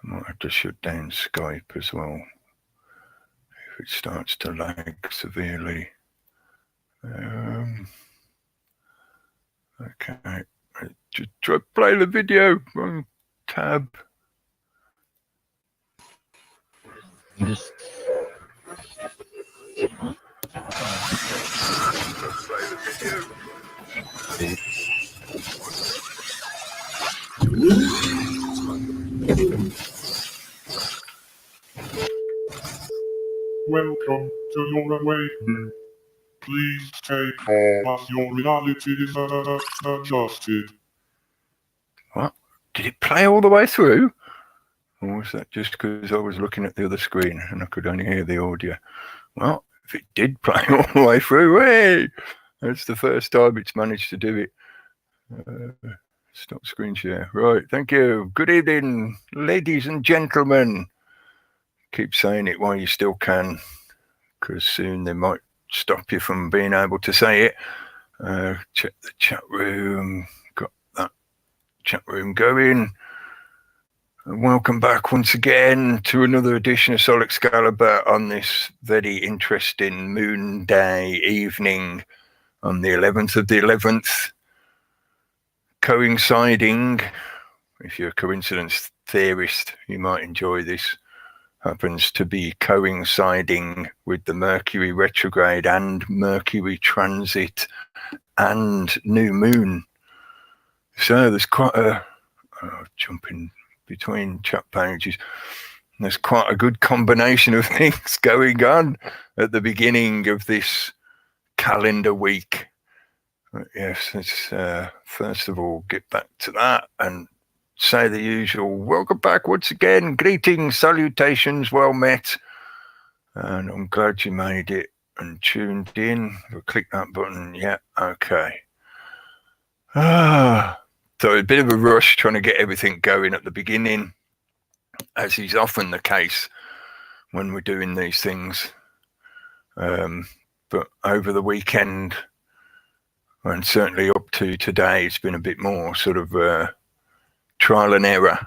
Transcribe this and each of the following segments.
I might have to shut down Skype as well if it starts to lag severely. Okay, just try to play the video on tab. Just Welcome to your awakening. Please take all as your reality is adjusted. What? Did it play all the way through? Or was that just because I was looking at the other screen and I could only hear the audio? Well, if it did play all the way through, hey, that's the first time it's managed to do it. Stop screen share. Right, thank you. Good evening, ladies and gentlemen. Keep saying it while you still can, because soon they might stop you from being able to say it. Check the chat room. Got that chat room going. And welcome back once again to another edition of Sol Excalibre on this very interesting moon day evening on the 11th of the 11th. Coinciding, if you're a coincidence theorist, you might enjoy this, happens to be coinciding with the Mercury retrograde and Mercury transit and new moon. So there's quite a jumping between chat pages. There's quite a good combination of things going on at the beginning of this calendar week. Yes, let's first of all get back to that and say the usual. Welcome back once again. Greetings, salutations, well met. And I'm glad you made it and tuned in. We'll click that button. Yeah, okay. So a bit of a rush trying to get everything going at the beginning, as is often the case when we're doing these things. But over the weekend, and certainly up to today, it's been a bit more sort of trial and error,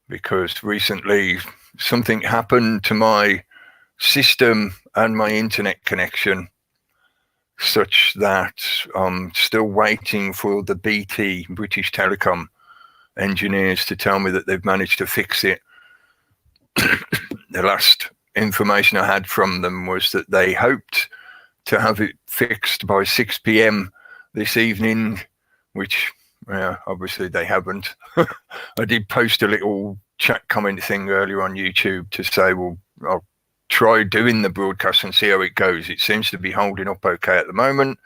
because recently something happened to my system and my internet connection, such that I'm still waiting for the BT, British Telecom engineers, to tell me that they've managed to fix it. The last information I had from them was that they hoped to have it fixed by 6 p.m. this evening, which obviously they haven't. I did post a little chat comment thing earlier on YouTube to say, well, I'll try doing the broadcast and see how it goes. It seems to be holding up okay at the moment.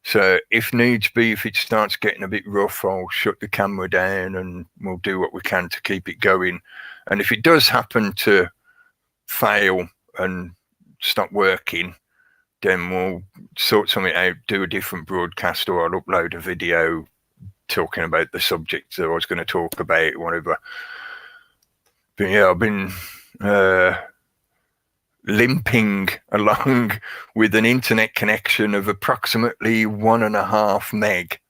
So if needs be, if it starts getting a bit rough, I'll shut the camera down and we'll do what we can to keep it going. And if it does happen to fail and stop working, then we'll sort something out, do a different broadcast, or I'll upload a video talking about the subject that I was going to talk about, whatever. But yeah, I've been limping along with an internet connection of approximately 1.5 meg.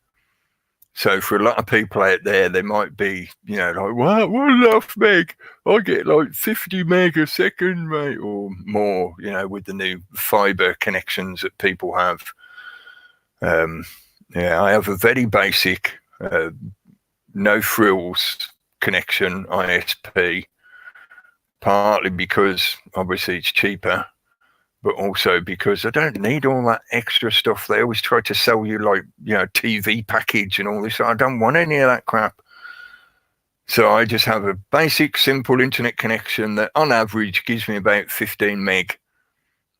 So for a lot of people out there, they might be, like, what, 1.5 meg? I get like 50 meg a second, mate, or more, with the new fiber connections that people have. I have a very basic, no frills connection, ISP, partly because obviously it's cheaper, but also because I don't need all that extra stuff. They always try to sell you like, TV package and all this. I don't want any of that crap. So I just have a basic, simple internet connection that on average gives me about 15 meg.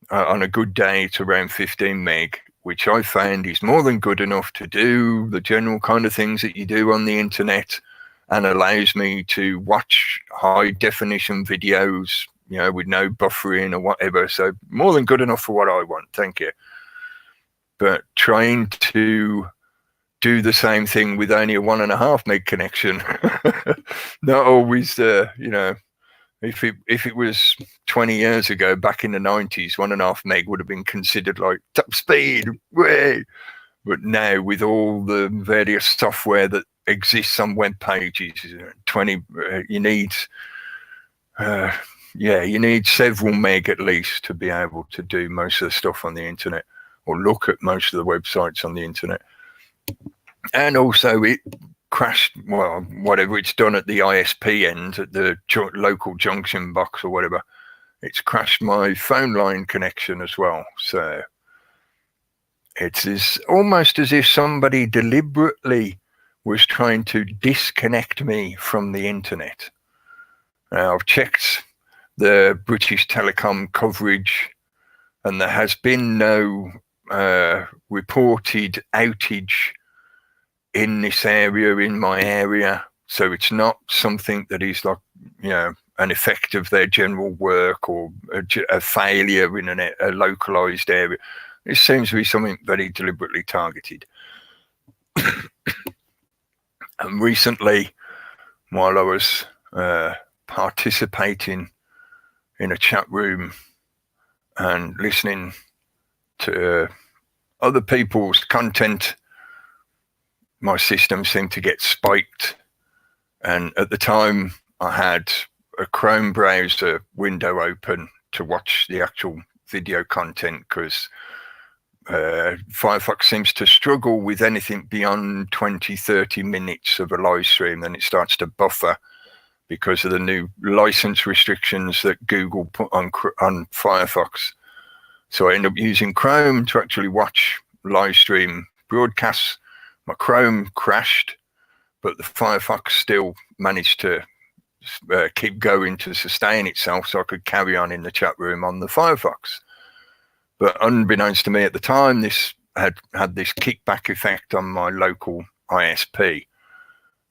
On a good day, it's around 15 meg, which I found is more than good enough to do the general kind of things that you do on the internet, and allows me to watch high definition videos, with no buffering or whatever. So more than good enough for what I want. Thank you. But trying to do the same thing with only a 1.5 meg connection, not always, if it was 20 years ago, back in the 90s, 1.5 meg would have been considered like top speed. Way. But now with all the various software that exists on web pages. 20, you need, you need several meg at least to be able to do most of the stuff on the internet, or look at most of the websites on the internet. And also it crashed, well, whatever it's done at the ISP end, at the local junction box or whatever, it's crashed my phone line connection as well. So it's almost as if somebody deliberately was trying to disconnect me from the internet. Now, I've checked the British Telecom coverage, and there has been no reported outage in this area, in my area. So it's not something that is like, an effect of their general work, or a failure in a localized area. It seems to be something very deliberately targeted. And recently, while I was participating in a chat room and listening to other people's content, my system seemed to get spiked. And at the time, I had a Chrome browser window open to watch the actual video content, because Firefox seems to struggle with anything beyond 20-30 minutes of a live stream. Then it starts to buffer because of the new license restrictions that Google put on Firefox. So I end up using Chrome to actually watch live stream broadcasts. My Chrome crashed, but the Firefox still managed to keep going to sustain itself, so I could carry on in the chat room on the Firefox. But unbeknownst to me at the time, this had this kickback effect on my local ISP.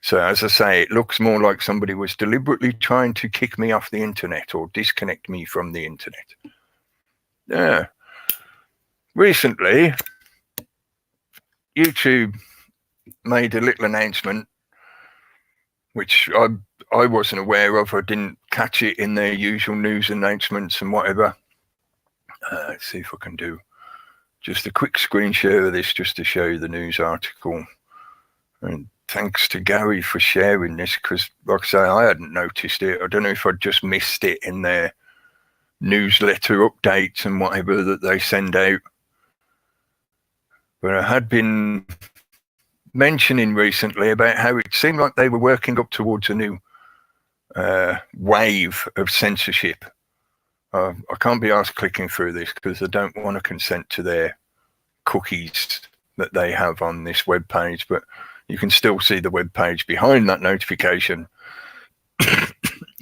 So as I say, it looks more like somebody was deliberately trying to kick me off the internet or disconnect me from the internet. Yeah. Recently, YouTube made a little announcement, which I wasn't aware of. I didn't catch it in their usual news announcements and whatever. Let's see if I can do just a quick screen share of this, just to show you the news article. And thanks to Gary for sharing this, because like I say, I hadn't noticed it. I don't know if I'd just missed it in their newsletter updates and whatever that they send out. But I had been mentioning recently about how it seemed like they were working up towards a new wave of censorship. I can't be asked clicking through this because I don't want to consent to their cookies that they have on this web page, but you can still see the web page behind that notification.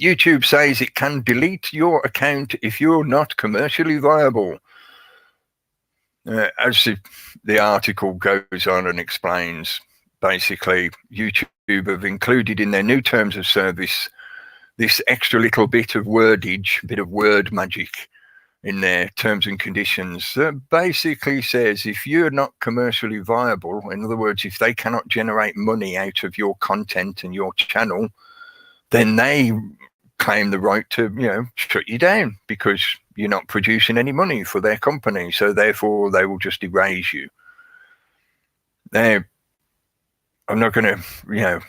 YouTube says it can delete your account if you're not commercially viable. As the article goes on and explains, basically YouTube have included in their new terms of service this extra little bit of wordage, bit of word magic in their terms and conditions that basically says if you're not commercially viable, in other words, if they cannot generate money out of your content and your channel, then they claim the right to, shut you down because you're not producing any money for their company. So therefore they will just erase you. Now, I'm not going to,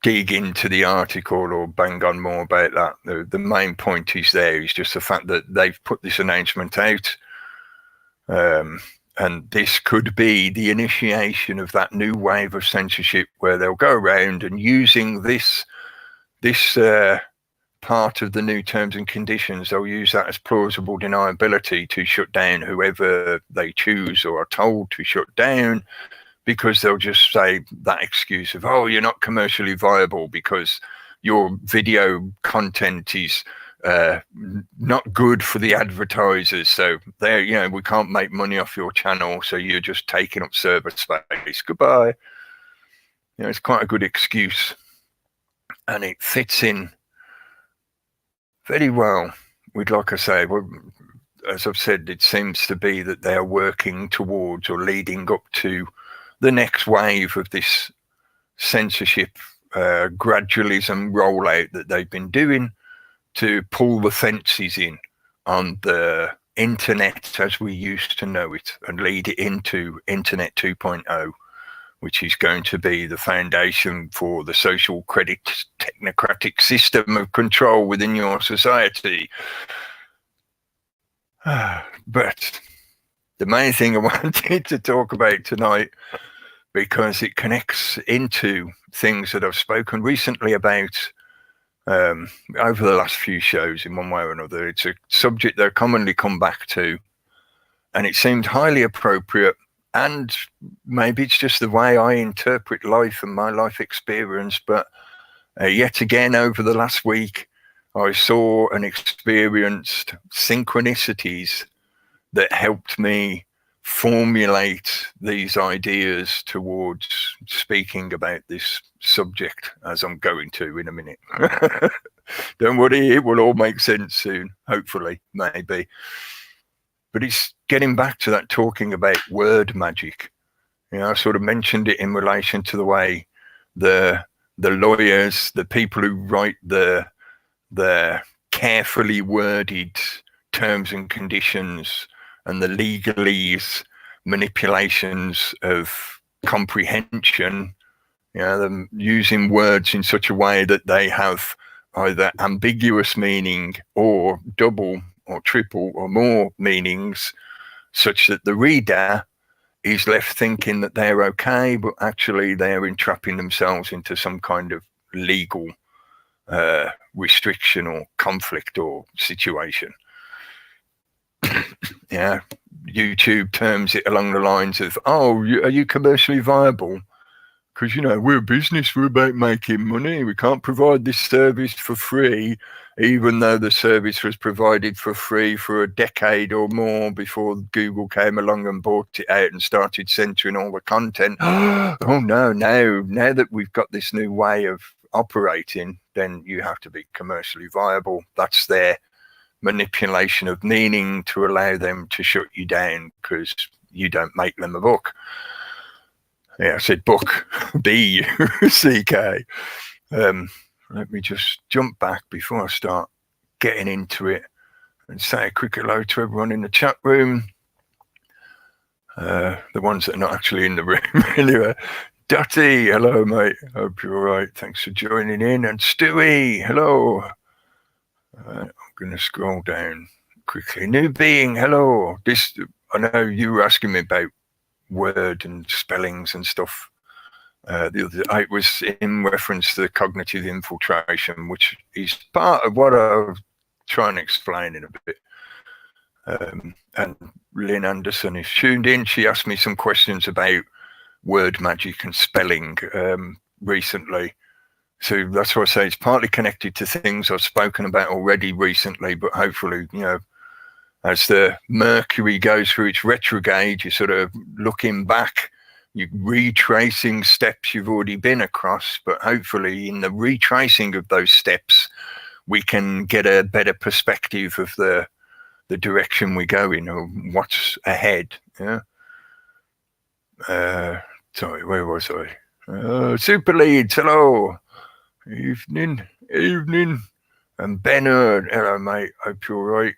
dig into the article or bang on more about that. The main point is just the fact that they've put this announcement out, and this could be the initiation of that new wave of censorship where they'll go around and using this part of the new terms and conditions, they'll use that as plausible deniability to shut down whoever they choose or are told to shut down, because they'll just say that excuse of, oh, you're not commercially viable because your video content is not good for the advertisers. So we can't make money off your channel. So you're just taking up server space. Goodbye. It's quite a good excuse. And it fits in very well with, like I say, as I've said, it seems to be that they're working towards or leading up to the next wave of this censorship gradualism rollout that they've been doing to pull the fences in on the internet as we used to know it and lead it into Internet 2.0, which is going to be the foundation for the social credit technocratic system of control within your society. But the main thing I wanted to talk about tonight, because it connects into things that I've spoken recently about over the last few shows in one way or another. It's a subject that I commonly come back to, and it seemed highly appropriate. And maybe it's just the way I interpret life and my life experience. But yet again, over the last week, I saw and experienced synchronicities that helped me formulate these ideas towards speaking about this subject, as I'm going to in a minute. Don't worry, it will all make sense soon, hopefully, maybe. But it's getting back to that, talking about word magic. You know, I sort of mentioned it in relation to the way the lawyers, the people who write the carefully worded terms and conditions and the legalese manipulations of comprehension, you know, them using words in such a way that they have either ambiguous meaning or double or triple or more meanings, such that the reader is left thinking that they're okay, but actually they're entrapping themselves into some kind of legal restriction or conflict or situation. Yeah, YouTube terms it along the lines of, oh, are you commercially viable? Because, you know, we're a business, we're about making money. We can't provide this service for free, even though the service was provided for free for a decade or more before Google came along and bought it out and started censoring all the content. Oh no, now that we've got this new way of operating, then you have to be commercially viable. That's their manipulation of meaning to allow them to shut you down because you don't make them a book. Yeah, I said book, B-U-C-K. Let me just jump back before I start getting into it and say a quick hello to everyone in the chat room. The ones that are not actually in the room. Anyway, Dottie, hello, mate. Hope you're all right. Thanks for joining in. And Stewie, hello. I'm going to scroll down quickly. New being, hello. This, I know you were asking me about word and spellings and stuff. It was in reference to the cognitive infiltration, which is part of what I'll try and explain in a bit. And Lynn Anderson is tuned in. She asked me some questions about word magic and spelling recently. So that's why I say it's partly connected to things I've spoken about already recently, but hopefully, you know, as the Mercury goes through its retrograde, you're sort of looking back, you're retracing steps you've already been across, but hopefully in the retracing of those steps, we can get a better perspective of the direction we go in or what's ahead. Yeah. Sorry, where was I? Super Leads, hello. Evening. And Bernard, hello, mate. Hope you're all right.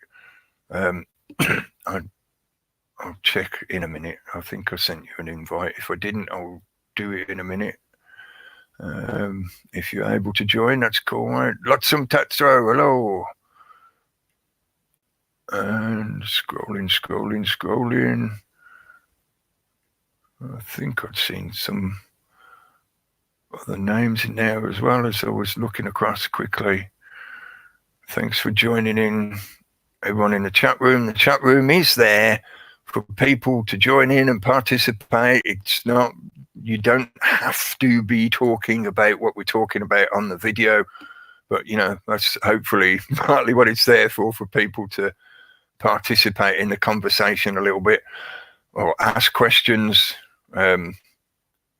I'll check in a minute. I think I sent you an invite. If I didn't, I'll do it in a minute. If you're able to join, that's cool. Right? Lotsum Tatro, hello. And scrolling. I think I'd seen some other names in there as well as I was looking across quickly. Thanks for joining in, everyone in the chat room. The chat room is there for people to join in and participate. It's not, you don't have to be talking about what we're talking about on the video, but you know, that's hopefully partly what it's there for people to participate in the conversation a little bit or ask questions.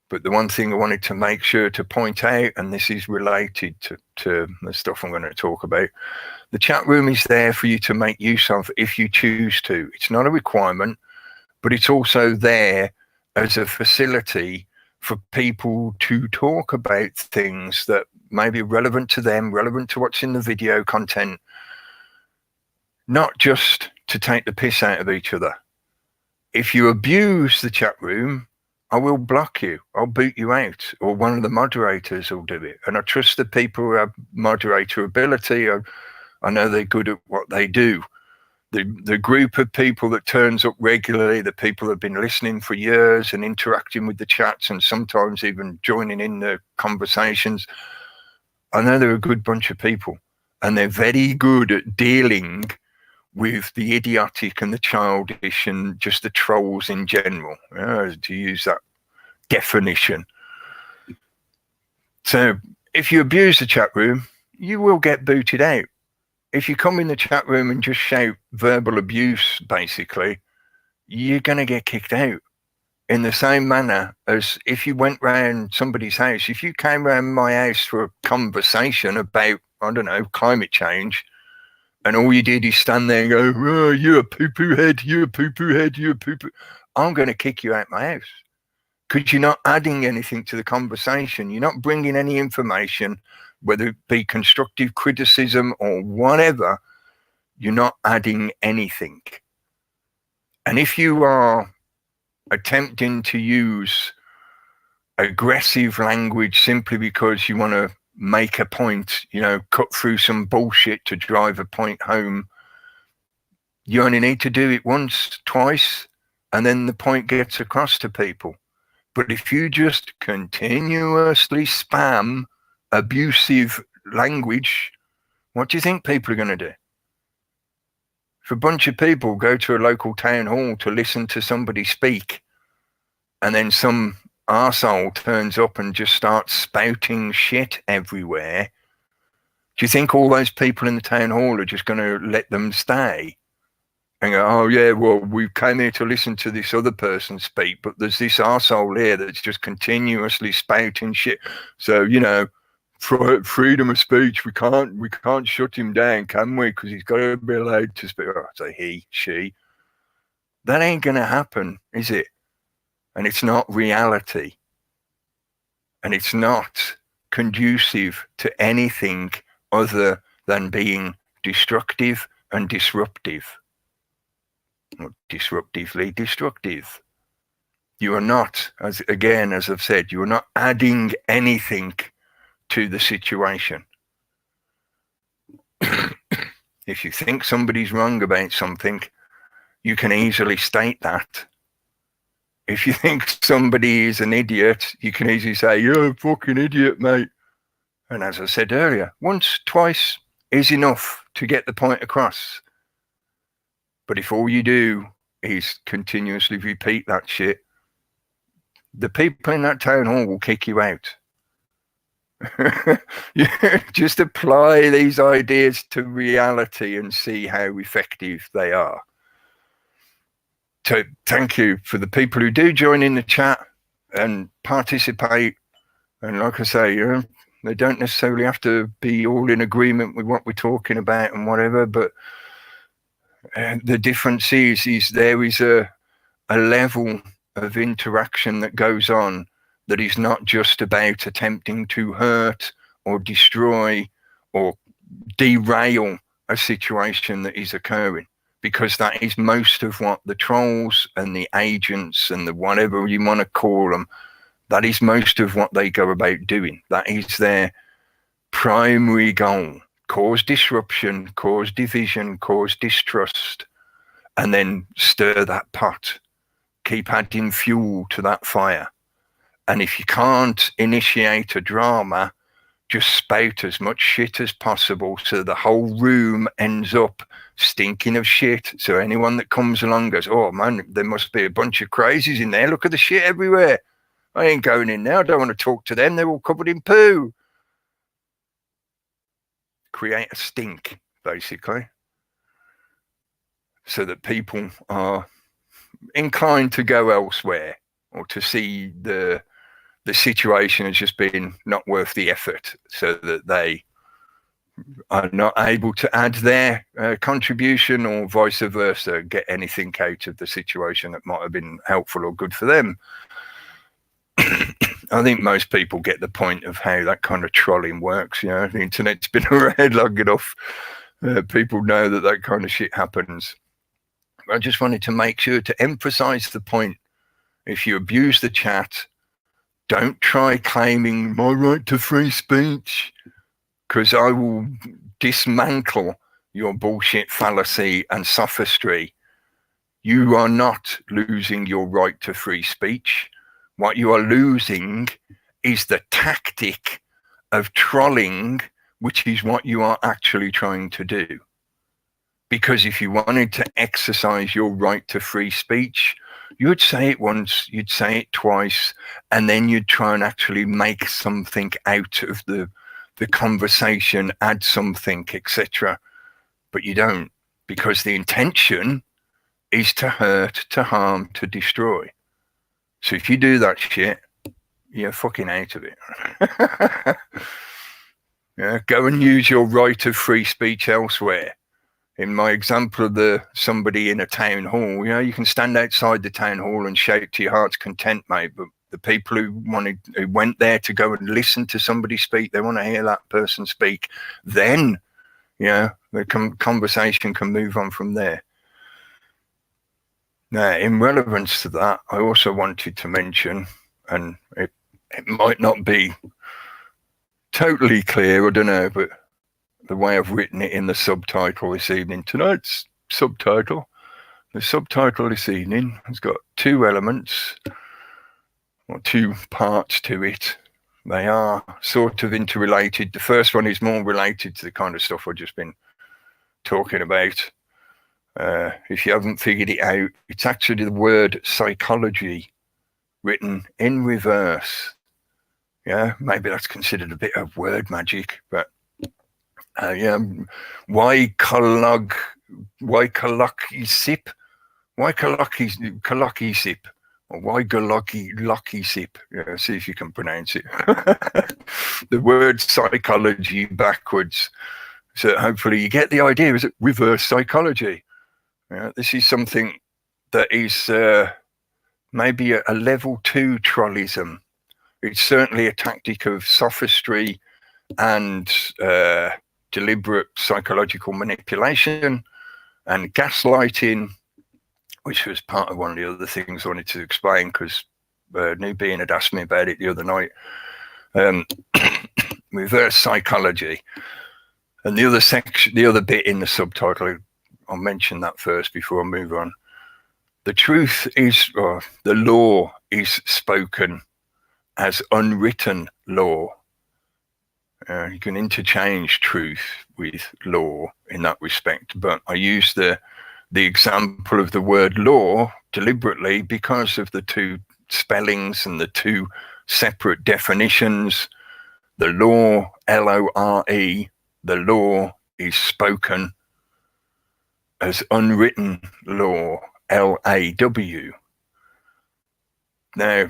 But the one thing I wanted to make sure to point out, and this is related to the stuff I'm going to talk about, the chat room is there for you to make use of if you choose to. It's not a requirement, but it's also there as a facility for people to talk about things that may be relevant to them, relevant to what's in the video content, not just to take the piss out of each other. If you abuse the chat room, I will block you. I'll boot you out, or one of the moderators will do it. And I trust the people who have moderator ability. I know they're good at what they do. The group of people that turns up regularly, the people that have been listening for years and interacting with the chats and sometimes even joining in the conversations, I know they're a good bunch of people, and they're very good at dealing with the idiotic and the childish and just the trolls in general, to use that definition. So if you abuse the chat room, you will get booted out. If you come in the chat room and just shout verbal abuse, basically, you're going to get kicked out. In the same manner as if you went round somebody's house, if you came round my house for a conversation about, I don't know, climate change, and all you did is stand there and go, oh, you're a poo-poo head, you're a poo-poo head, you're a poo-poo, I'm going to kick you out my house. Because you're not adding anything to the conversation. You're not bringing any information, whether it be constructive criticism or whatever. You're not adding anything. And if you are attempting to use aggressive language simply because you want to make a point, cut through some bullshit to drive a point home, you only need to do it once, twice, and then the point gets across to people. But if you just continuously spam abusive language, what do you think people are going to do? If a bunch of people go to a local town hall to listen to somebody speak, and then some arsehole turns up and just starts spouting shit everywhere, do you think all those people in the town hall are just going to let them stay? And go, oh yeah, well, we came here to listen to this other person speak, but there's this arsehole here that's just continuously spouting shit. So, freedom of speech, we can't shut him down, can we? Because he's got to be allowed to speak. Oh, so he, she. That ain't going to happen, is it? And it's not reality. And it's not conducive to anything other than being destructive and disruptive. Or disruptively destructive. You are not, as I've said, you are not adding anything to the situation. If you think somebody's wrong about something, you can easily state that. If you think somebody is an idiot, you can easily say, you're a fucking idiot, mate. And as I said earlier, once, twice is enough to get the point across. But if all you do is continuously repeat that shit, the people in that town hall will kick you out. Just apply these ideas to reality and see how effective they are. So thank you for the people who do join in the chat and participate. And like I say, they don't necessarily have to be all in agreement with what we're talking about and whatever, but the difference is there is a level of interaction that goes on that is not just about attempting to hurt or destroy or derail a situation that is occurring, because that is most of what the trolls and the agents and the whatever you want to call them, that is most of what they go about doing. That is their primary goal. Cause disruption, cause division, cause distrust, and then stir that pot. Keep adding fuel to that fire. And if you can't initiate a drama, just spout as much shit as possible so the whole room ends up stinking of shit. So anyone that comes along goes, oh man, there must be a bunch of crazies in there. Look at the shit everywhere. I ain't going in there. I don't want to talk to them. They're all covered in poo. Create a stink, basically, so that people are inclined to go elsewhere or to see the situation as just being not worth the effort, so that they are not able to add their contribution or vice versa, get anything out of the situation that might have been helpful or good for them. I think most people get the point of how that kind of trolling works. The internet's been around long enough. People know that kind of shit happens. I just wanted to make sure to emphasize the point. If you abuse the chat, don't try claiming my right to free speech, because I will dismantle your bullshit fallacy and sophistry. You are not losing your right to free speech. What you are losing is the tactic of trolling, which is what you are actually trying to do. Because if you wanted to exercise your right to free speech, you'd say it once, you'd say it twice, and then you'd try and actually make something out of the conversation, add something, etc. But you don't, because the intention is to hurt, to harm, to destroy. So if you do that shit, you're fucking out of it. Yeah, go and use your right of free speech elsewhere. In my example of somebody in a town hall, you can stand outside the town hall and shout to your heart's content, mate. But the people who went there to go and listen to somebody speak, they want to hear that person speak. Then, the conversation can move on from there. Now, in relevance to that, I also wanted to mention, and it might not be totally clear, I don't know, but the way I've written it in the subtitle this evening, tonight's subtitle, the subtitle this evening has got two elements, or two parts to it. They are sort of interrelated. The first one is more related to the kind of stuff I've just been talking about. If you haven't figured it out, it's actually the word psychology written in reverse. Yeah, maybe that's considered a bit of word magic, but ygolohcysp, or ygolohcysp. Yeah, see if you can pronounce it. The word psychology backwards. So hopefully you get the idea. Is it reverse psychology? This is something that is maybe a level 2 trollism. It's certainly a tactic of sophistry and deliberate psychological manipulation and gaslighting, which was part of one of the other things I wanted to explain, because Nubian had asked me about it the other night. Reverse psychology. And the other section, the other bit in the subtitle, I'll mention that first before I move on. The truth is, or the law is spoken as unwritten law. You can interchange truth with law in that respect, but I use the example of the word law deliberately because of the two spellings and the two separate definitions. The law, L-O-R-E, the law is spoken, as unwritten law, L-A-W. Now,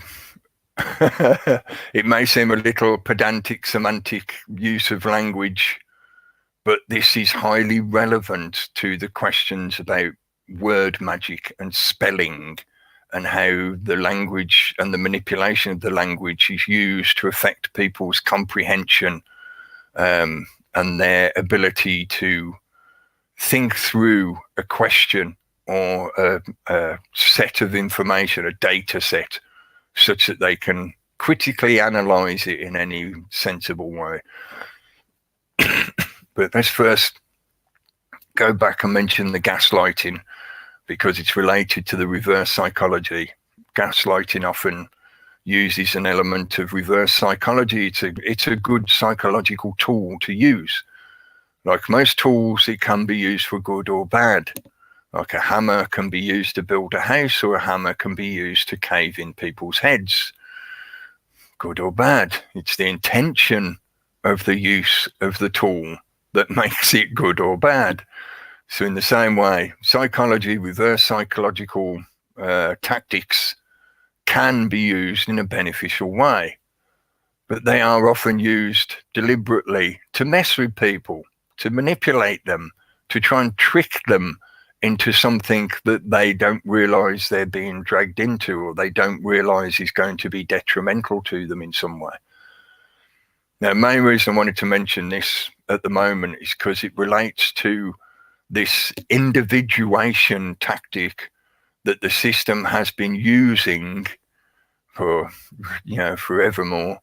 it may seem a little pedantic, semantic use of language, but this is highly relevant to the questions about word magic and spelling, and how the language and the manipulation of the language is used to affect people's comprehension and their ability to think through a question or a set of information, a data set, such that they can critically analyze it in any sensible way. But let's first go back and mention the gaslighting, because it's related to the reverse psychology. Gaslighting often uses an element of reverse psychology. It's a good psychological tool to use. Like most tools, it can be used for good or bad. Like a hammer can be used to build a house, or a hammer can be used to cave in people's heads. Good or bad. It's the intention of the use of the tool that makes it good or bad. So in the same way, psychology, reverse psychological tactics can be used in a beneficial way, but they are often used deliberately to mess with people, to manipulate them, to try and trick them into something that they don't realize they're being dragged into, or they don't realize is going to be detrimental to them in some way. Now, the main reason I wanted to mention this at the moment is because it relates to this individuation tactic that the system has been using for, forevermore.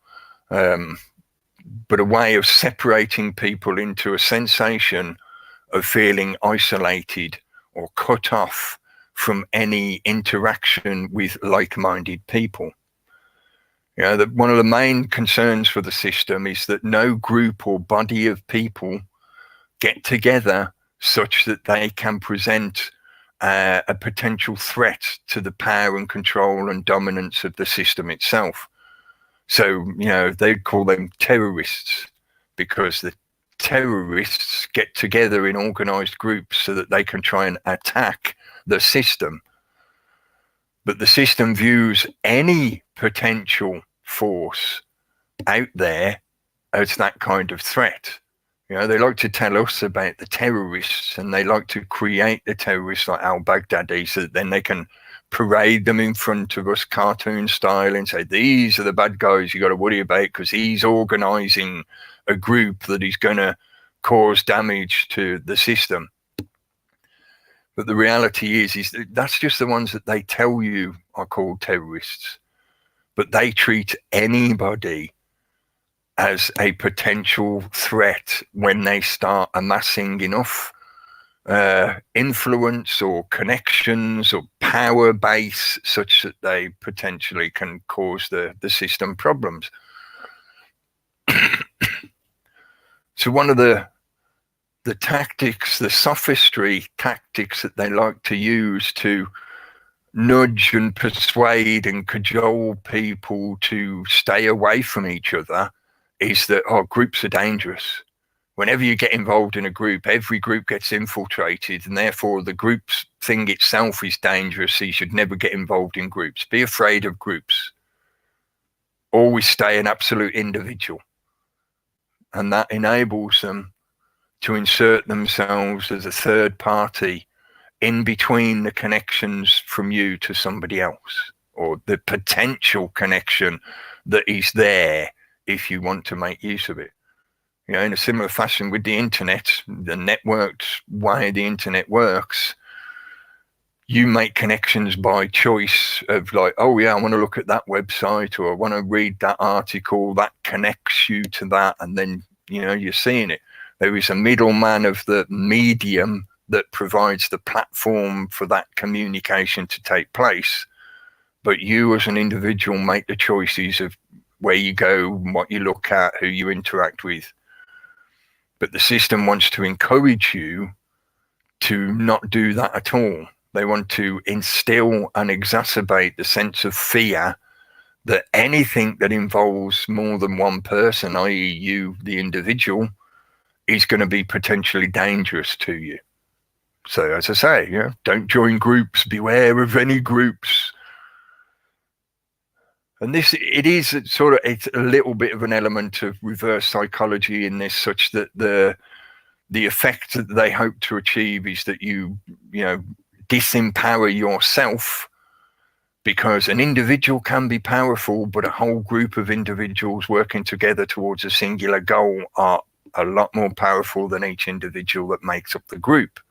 But a way of separating people into a sensation of feeling isolated or cut off from any interaction with like-minded people. One of the main concerns for the system is that no group or body of people get together such that they can present a potential threat to the power and control and dominance of the system itself. So, they'd call them terrorists, because the terrorists get together in organized groups so that they can try and attack the system. But the system views any potential force out there as that kind of threat. They like to tell us about the terrorists, and they like to create the terrorists like al-Baghdadi, so that then they can parade them in front of us cartoon style and say, these are the bad guys you got to worry about because he's organizing a group that is going to cause damage to the system. But the reality is that that's just the ones that they tell you are called terrorists. But they treat anybody as a potential threat when they start amassing enough influence or connections or power base such that they potentially can cause the system problems. So one of the tactics, the sophistry tactics that they like to use to nudge and persuade and cajole people to stay away from each other is that, groups are dangerous. Whenever you get involved in a group, every group gets infiltrated, and therefore the group's thing itself is dangerous. So you should never get involved in groups. Be afraid of groups. Always stay an absolute individual. And that enables them to insert themselves as a third party in between the connections from you to somebody else, or the potential connection that is there if you want to make use of it. In a similar fashion with the internet, the networked way the internet works, you make connections by choice of like, I want to look at that website, or I want to read that article that connects you to that, and then you're seeing it. There is a middleman of the medium that provides the platform for that communication to take place, but you as an individual make the choices of where you go, what you look at, who you interact with. But the system wants to encourage you to not do that at all. They want to instill and exacerbate the sense of fear that anything that involves more than one person, i.e. you, the individual, is going to be potentially dangerous to you. So as I say, don't join groups, beware of any groups. And it's a little bit of an element of reverse psychology in this, such that the effect that they hope to achieve is that you disempower yourself, because an individual can be powerful, but a whole group of individuals working together towards a singular goal are a lot more powerful than each individual that makes up the group.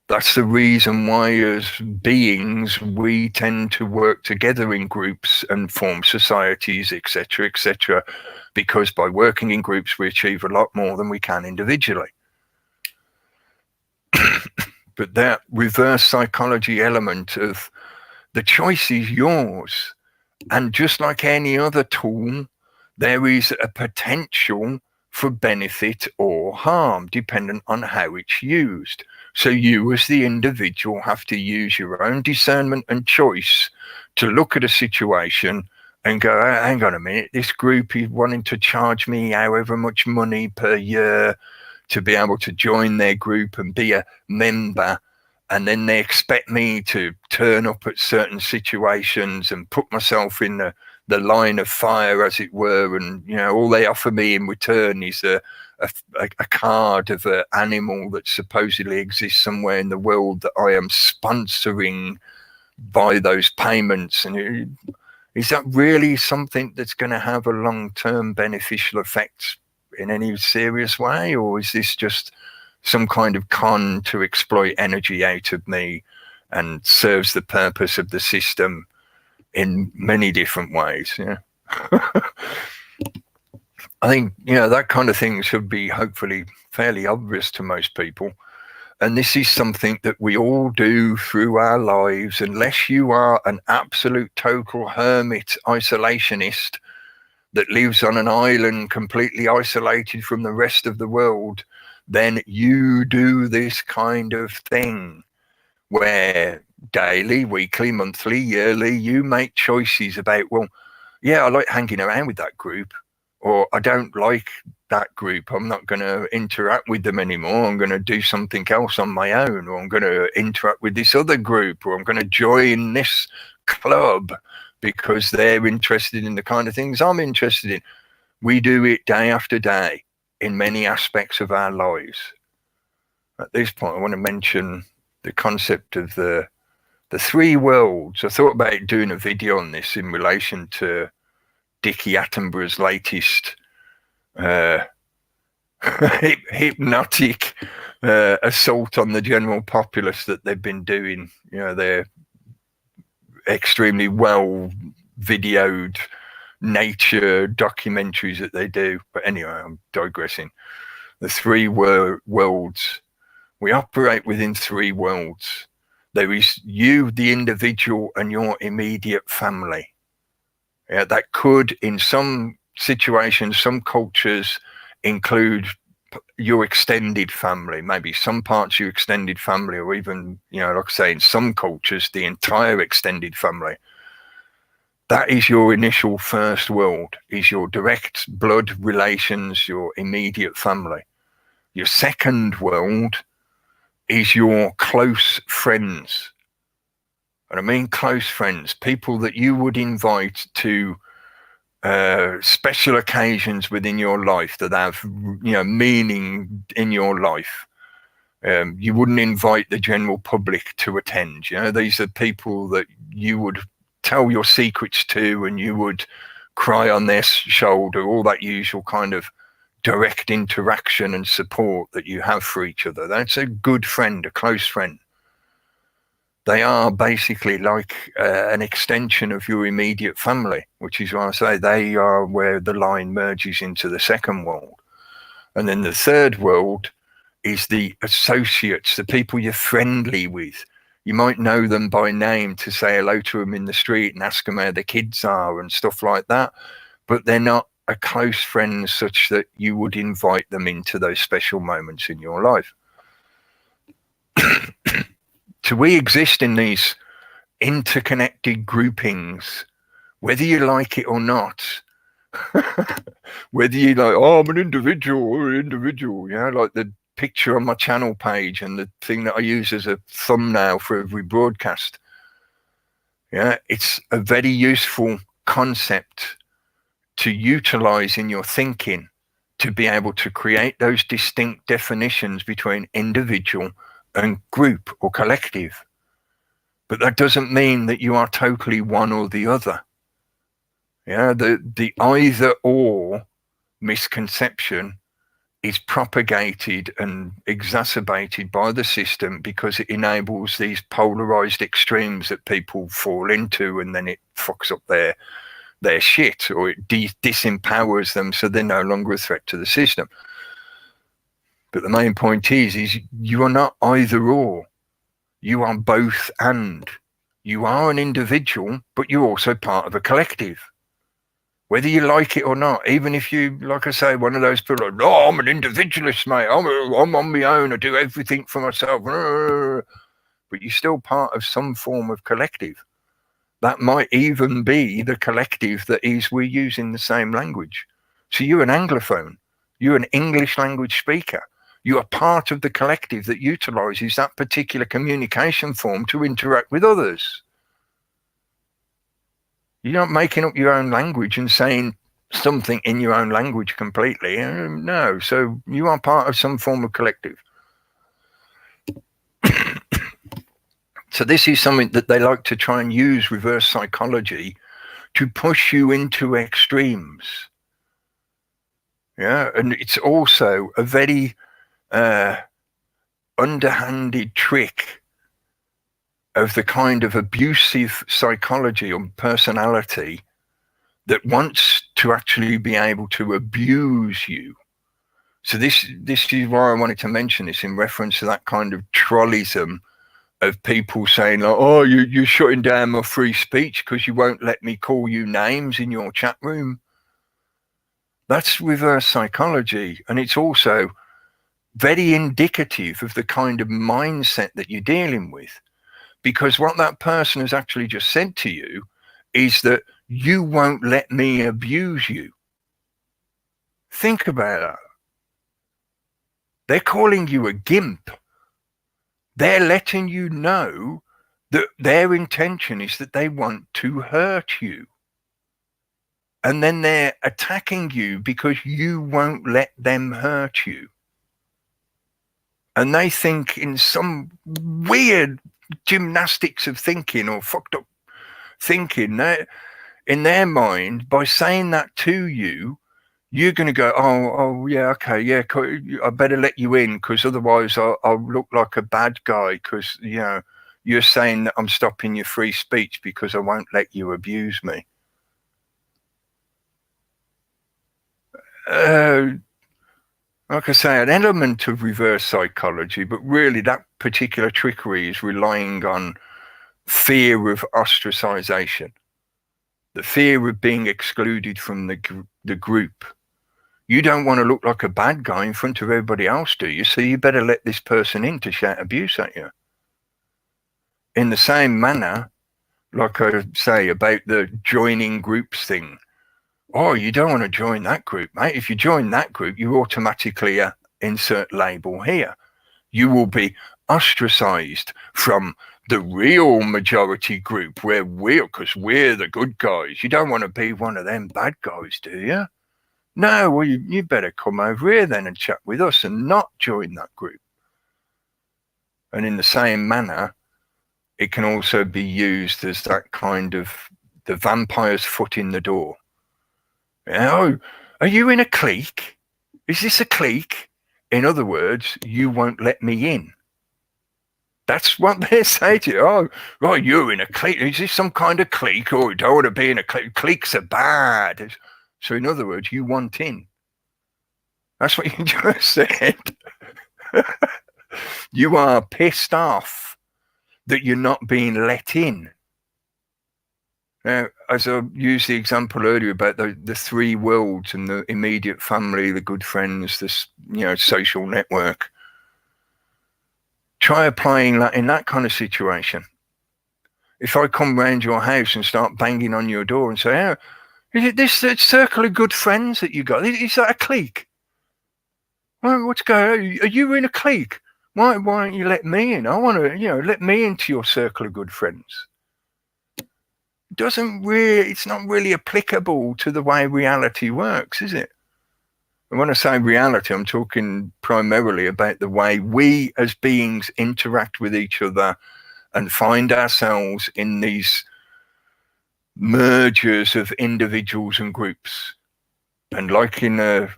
That's the reason why, as beings, we tend to work together in groups and form societies, etc., because by working in groups, we achieve a lot more than we can individually. But that reverse psychology element of the choice is yours, and just like any other tool, there is a potential for benefit or harm, dependent on how it's used. So you as the individual have to use your own discernment and choice to look at a situation and go, hang on a minute, this group is wanting to charge me however much money per year to be able to join their group and be a member. And then they expect me to turn up at certain situations and put myself in the line of fire, as it were. And, all they offer me in return is a card of an animal that supposedly exists somewhere in the world that I am sponsoring by those payments. And is that really something that's going to have a long-term beneficial effect in any serious way? Or is this just some kind of con to exploit energy out of me and serves the purpose of the system in many different ways. Yeah. I think, that kind of thing should be hopefully fairly obvious to most people. And this is something that we all do through our lives, unless you are an absolute total hermit isolationist that lives on an island completely isolated from the rest of the world. Then you do this kind of thing where daily, weekly, monthly, yearly, you make choices about, well, yeah, I like hanging around with that group, or I don't like that group. I'm not going to interact with them anymore. I'm going to do something else on my own, or I'm going to interact with this other group, or I'm going to join this club because they're interested in the kind of things I'm interested in. We do it day after day in many aspects of our lives. At this point, I want to mention the concept of the three worlds. I thought about doing a video on this in relation to Dickie Attenborough's latest hypnotic assault on the general populace that they've been doing. They're extremely well videoed nature documentaries that they do. But anyway, I'm digressing. The three worlds. We operate within three worlds. There is you, the individual, and your immediate family. Yeah, that could, in some situations, some cultures, include your extended family, maybe some parts of your extended family, or even, like I say, in some cultures, the entire extended family. That is your initial first world, is your direct blood relations, your immediate family. Your second world is your close friends. And I mean close friends, people that you would invite to special occasions within your life that have, meaning in your life. You wouldn't invite the general public to attend. These are people that you would tell your secrets to, and you would cry on their shoulder, all that usual kind of direct interaction and support that you have for each other. That's a good friend, a close friend. They are basically like an extension of your immediate family, which is why I say they are where the line merges into the second world. And then the third world is the associates, the people you're friendly with. You might know them by name to say hello to them in the street and ask them how the kids are and stuff like that, but they're not a close friend such that you would invite them into those special moments in your life. So we exist in these interconnected groupings, whether you like it or not. Whether you like, I'm an individual, like the picture on my channel page and the thing that I use as a thumbnail for every broadcast. It's a very useful concept to utilize in your thinking, to be able to create those distinct definitions between individual and group or collective. But that doesn't mean that you are totally one or the other. The either or misconception is propagated and exacerbated by the system because it enables these polarized extremes that people fall into, and then it fucks up their shit, or it disempowers them so they're no longer a threat to the system. But the main point is you are not either or. You are both and. You are an individual, but you're also part of a collective. Whether you like it or not, even if you, like I say, one of those people like, no, I'm an individualist, mate. I'm on my own. I do everything for myself. But you're still part of some form of collective. That might even be the collective that is we're using the same language. So you're an Anglophone. You're an English language speaker. You are part of the collective that utilizes that particular communication form to interact with others. You're not making up your own language and saying something in your own language completely. No. So you are part of some form of collective. So this is something that they like to try and use reverse psychology to push you into extremes. And it's also a very underhanded trick of the kind of abusive psychology or personality that wants to actually be able to abuse you. So this is why I wanted to mention this in reference to that kind of trollism of people saying, like, oh, you're shutting down my free speech because you won't let me call you names in your chat room. That's reverse psychology. And it's also very indicative of the kind of mindset that you're dealing with. Because what that person has actually just said to you is that you won't let me abuse you. Think about that. They're calling you a gimp. They're letting you know that their intention is that they want to hurt you. And then they're attacking you because you won't let them hurt you. And they think in some weird gymnastics of thinking or fucked up thinking that in their mind, by saying that to you, you're going to go, oh, yeah, okay, yeah, I better let you in because otherwise I'll look like a bad guy because, you know, you're saying that I'm stopping your free speech because I won't let you abuse me. Like I say, an element of reverse psychology, but really that particular trickery is relying on fear of ostracization, the fear of being excluded from the group. You don't want to look like a bad guy in front of everybody else, do you? So you better let this person in to shout abuse at you. In the same manner, like I say about the joining groups thing. Oh, you don't want to join that group, mate. If you join that group, you automatically insert label here. You will be ostracized from the real majority group where because we're the good guys. You don't want to be one of them bad guys, do you? No, well, you better come over here then and chat with us and not join that group. And in the same manner, it can also be used as that kind of the vampire's foot in the door. Oh, are you in a clique? Is this a clique? In other words, you won't let me in. That's what they say to you. Oh, right, you're in a clique. Is this some kind of clique? Oh, you don't want to be in a clique. Cliques are bad. So in other words, you want in. That's what you just said. You are pissed off that you're not being let in. Now, as I used the example earlier about the three worlds and the immediate family, the good friends, this social network, try applying that in that kind of situation. If I come round your house and start banging on your door and say, oh, is it this circle of good friends that you got? Is that a clique? Well, what's going on? Are you in a clique? Why don't you let me in? I want to, let me into your circle of good friends. It's not really applicable to the way reality works, is it? And when I say reality, I'm talking primarily about the way we as beings interact with each other and find ourselves in these mergers of individuals and groups. And like in a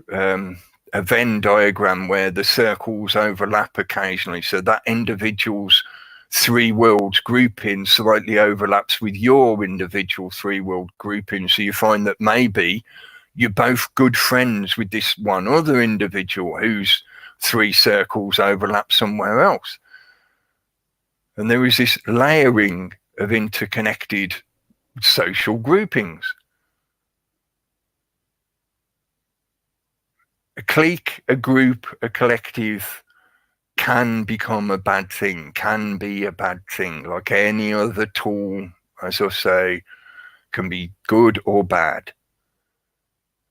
Venn diagram where the circles overlap occasionally, so that individual's three worlds grouping slightly overlaps with your individual three world grouping. So you find that maybe you're both good friends with this one other individual whose three circles overlap somewhere else. And there is this layering of interconnected social groupings. A clique, a group, a collective can become a bad thing, can be a bad thing, like any other tool, as I say, can be good or bad.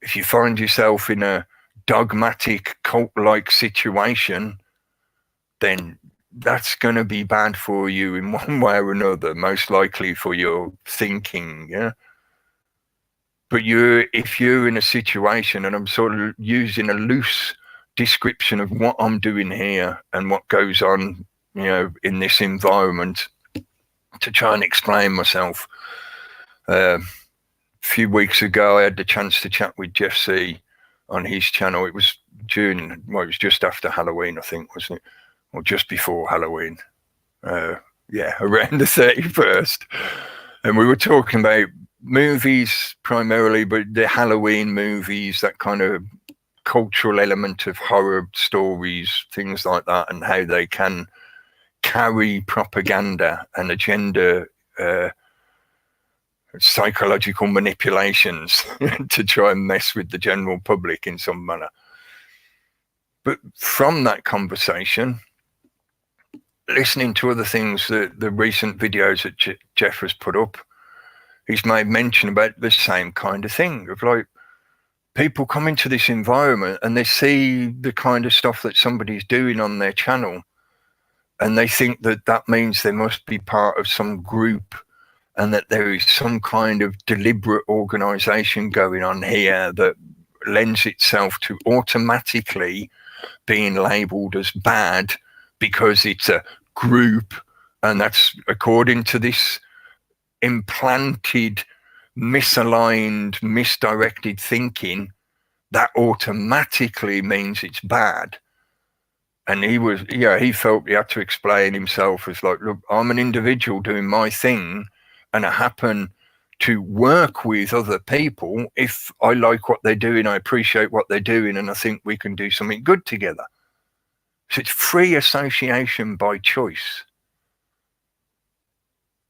If you find yourself in a dogmatic cult-like situation, then that's going to be bad for you in one way or another, most likely for your thinking, yeah? But if you're in a situation, and I'm sort of using a loose description of what I'm doing here and what goes on, in this environment to try and explain myself. A few weeks ago, I had the chance to chat with Jeff C on his channel. It was it was just after Halloween, I think, wasn't it? Or just before Halloween. Yeah, around the 31st. And we were talking about movies primarily, but the Halloween movies, that kind of cultural element of horror stories, things like that, and how they can carry propaganda and agenda, psychological manipulations to try and mess with the general public in some manner. But from that conversation, listening to other things, the recent videos that Jeff has put up, he's made mention about the same kind of thing of like people come into this environment and they see the kind of stuff that somebody's doing on their channel, and they think that that means they must be part of some group, and that there is some kind of deliberate organization going on here that lends itself to automatically being labeled as bad because it's a group, and that's according to this implanted, misaligned, misdirected thinking, that automatically means it's bad. And he felt he had to explain himself as like, look, I'm an individual doing my thing, and I happen to work with other people. If I like what they're doing, I appreciate what they're doing, and I think we can do something good together. So it's free association by choice.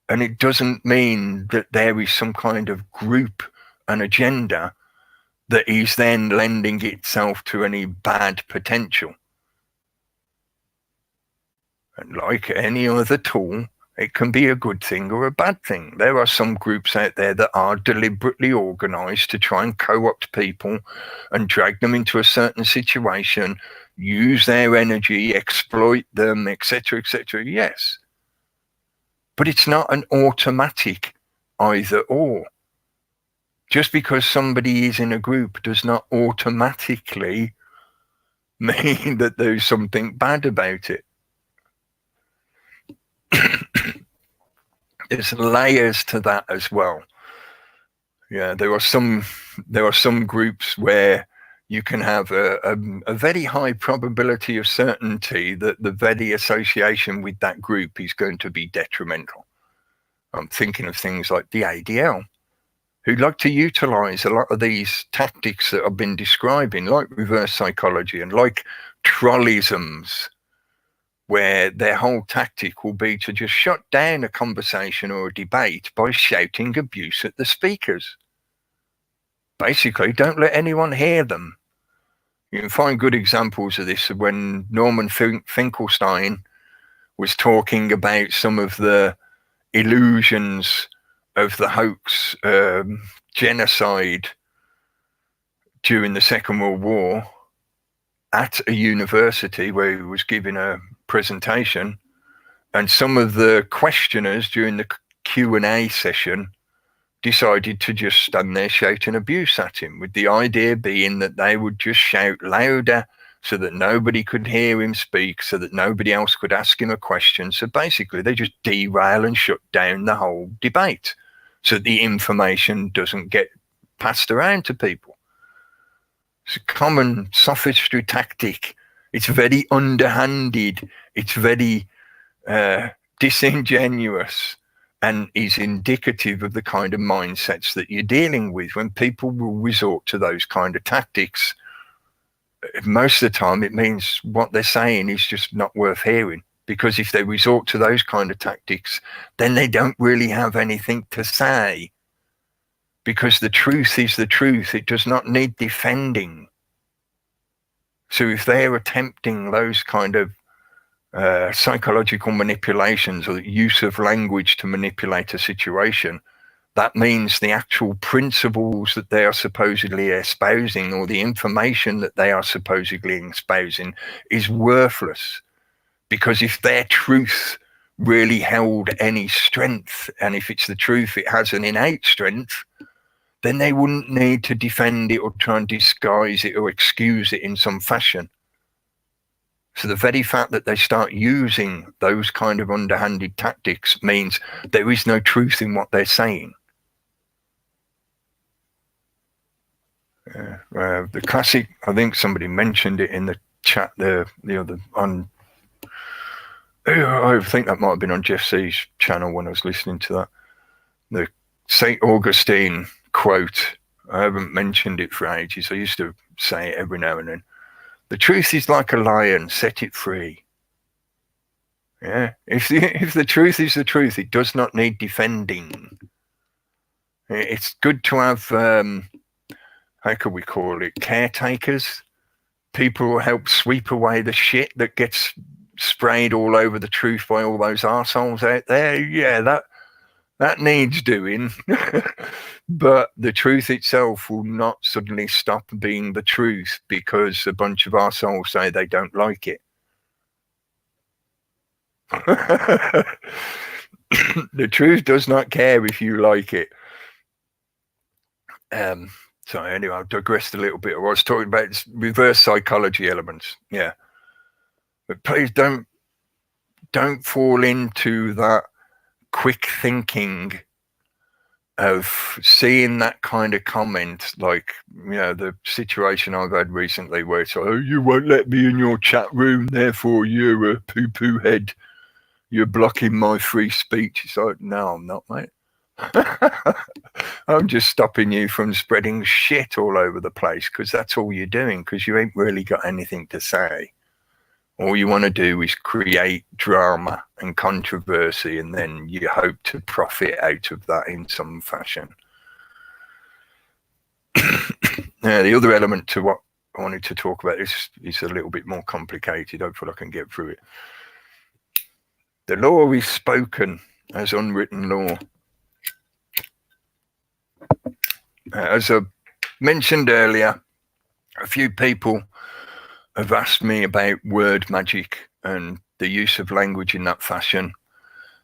And it doesn't mean that there is some kind of group and agenda that is then lending itself to any bad potential. And like any other tool, it can be a good thing or a bad thing. There are some groups out there that are deliberately organized to try and co-opt people and drag them into a certain situation, use their energy, exploit them, etc., etc. Yes. But it's not an automatic either or. Just because somebody is in a group does not automatically mean that there's something bad about it. There's layers to that as well. Yeah, there are some groups where you can have a very high probability of certainty that the very association with that group is going to be detrimental. I'm thinking of things like the ADL, who like to utilize a lot of these tactics that I've been describing, like reverse psychology and like trollisms, where their whole tactic will be to just shut down a conversation or a debate by shouting abuse at the speakers. Basically, don't let anyone hear them. You can find good examples of this when Norman Finkelstein was talking about some of the illusions of the hoax genocide during the Second World War at a university where he was giving a presentation, and some of the questioners during the Q&A session decided to just stand there shouting abuse at him, with the idea being that they would just shout louder so that nobody could hear him speak, so that nobody else could ask him a question. So basically they just derail and shut down the whole debate so that the information doesn't get passed around to people. It's a common sophistry tactic. It's very underhanded. It's very disingenuous, and is indicative of the kind of mindsets that you're dealing with. When people will resort to those kind of tactics, most of the time it means what they're saying is just not worth hearing, because if they resort to those kind of tactics, then they don't really have anything to say, because the truth is the truth. It does not need defending. So if they're attempting those kind of psychological manipulations or the use of language to manipulate a situation, that means the actual principles that they are supposedly espousing, or the information that they are supposedly espousing, is worthless. Because if their truth really held any strength, and if it's the truth, it has an innate strength, then they wouldn't need to defend it or try and disguise it or excuse it in some fashion. So the very fact that they start using those kind of underhanded tactics means there is no truth in what they're saying. The classic, I think somebody mentioned it in the chat there, on I think that might have been on Jeff C's channel when I was listening to that. The St. Augustine quote. I haven't mentioned it for ages. I used to say it every now and then. The truth is like a lion, set it free. Yeah, if the truth is the truth, it does not need defending. It's good to have, how could we call it, caretakers, people who help sweep away the shit that gets sprayed all over the truth by all those arseholes out there. Yeah, that needs doing. But the truth itself will not suddenly stop being the truth because a bunch of arseholes say they don't like it. The truth does not care if you like it. So anyway, I've digressed a little bit. I was talking about reverse psychology elements. Yeah. But please don't fall into that quick thinking of seeing that kind of comment, like, you know, the situation I've had recently where it's like, oh, you won't let me in your chat room, therefore you're a poo-poo head. You're blocking my free speech. It's like, no, I'm not, mate. I'm just stopping you from spreading shit all over the place because that's all you're doing, because you ain't really got anything to say. All you want to do is create drama and controversy, and then you hope to profit out of that in some fashion. Now, the other element to what I wanted to talk about is a little bit more complicated. Hopefully I can get through it. The law is spoken as unwritten law. As I mentioned earlier, a few people have asked me about word magic and the use of language in that fashion.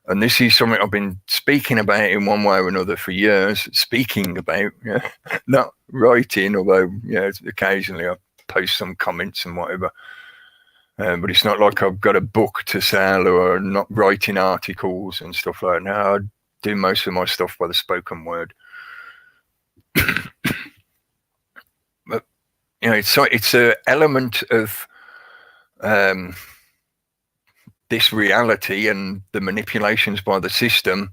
And this is something I've been speaking about in one way or another for years, speaking about, yeah, not writing, although, yeah, occasionally I post some comments and whatever. But it's not like I've got a book to sell or not writing articles and stuff like that. No, I do most of my stuff by the spoken word. But, you know, it's an element of this reality and the manipulations by the system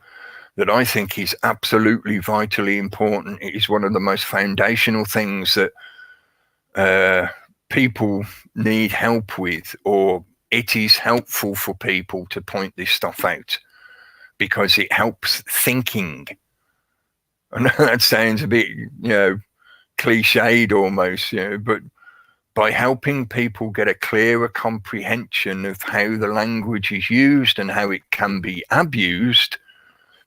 that I think is absolutely vitally important. It is one of the most foundational things that people need help with, or it is helpful for people to point this stuff out because it helps thinking. I know that sounds a bit, you know, cliched almost, you know, but by helping people get a clearer comprehension of how the language is used and how it can be abused,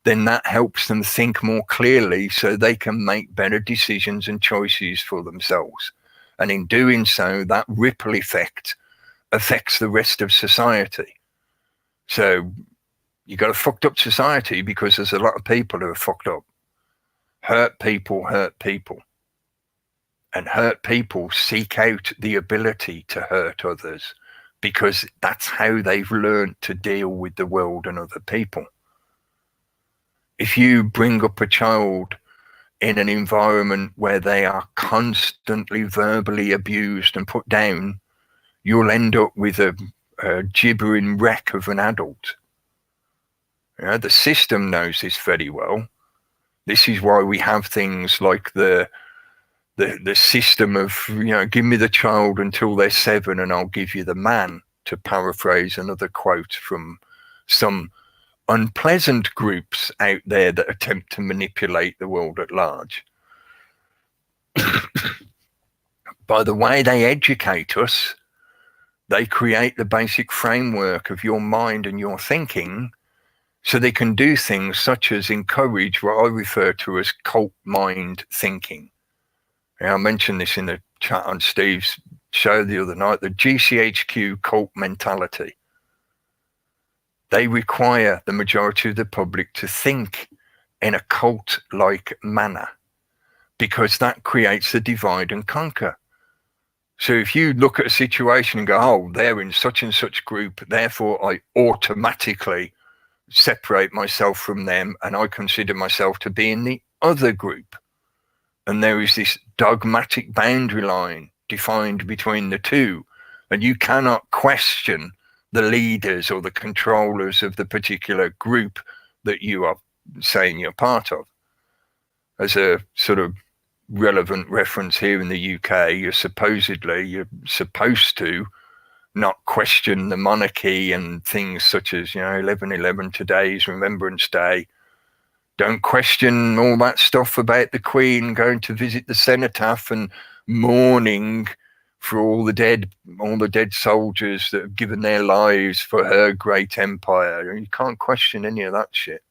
then that helps them think more clearly so they can make better decisions and choices for themselves. And in doing so, that ripple effect affects the rest of society. So you got a fucked up society because there's a lot of people who are fucked up. Hurt people hurt people. And hurt people seek out the ability to hurt others because that's how they've learned to deal with the world and other people. If you bring up a child in an environment where they are constantly verbally abused and put down, you'll end up with a gibbering wreck of an adult. You know, the system knows this very well. This is why we have things like the system of, you know, give me the child until they're 7 and I'll give you the man, to paraphrase another quote from some unpleasant groups out there that attempt to manipulate the world at large. By the way they educate us, they create the basic framework of your mind and your thinking so they can do things such as encourage what I refer to as cult mind thinking. Yeah, I mentioned this in the chat on Steve's show the other night, the GCHQ cult mentality. They require the majority of the public to think in a cult-like manner because that creates the divide and conquer. So if you look at a situation and go, oh, they're in such and such group, therefore I automatically separate myself from them and I consider myself to be in the other group. And there is this dogmatic boundary line defined between the two. And you cannot question the leaders or the controllers of the particular group that you are saying you're part of. As a sort of relevant reference here in the UK, you're supposed to not question the monarchy and things such as, 11/11, today's Remembrance Day. Don't question all that stuff about the Queen going to visit the cenotaph and mourning for all the dead soldiers that have given their lives for her great empire. You can't question any of that shit.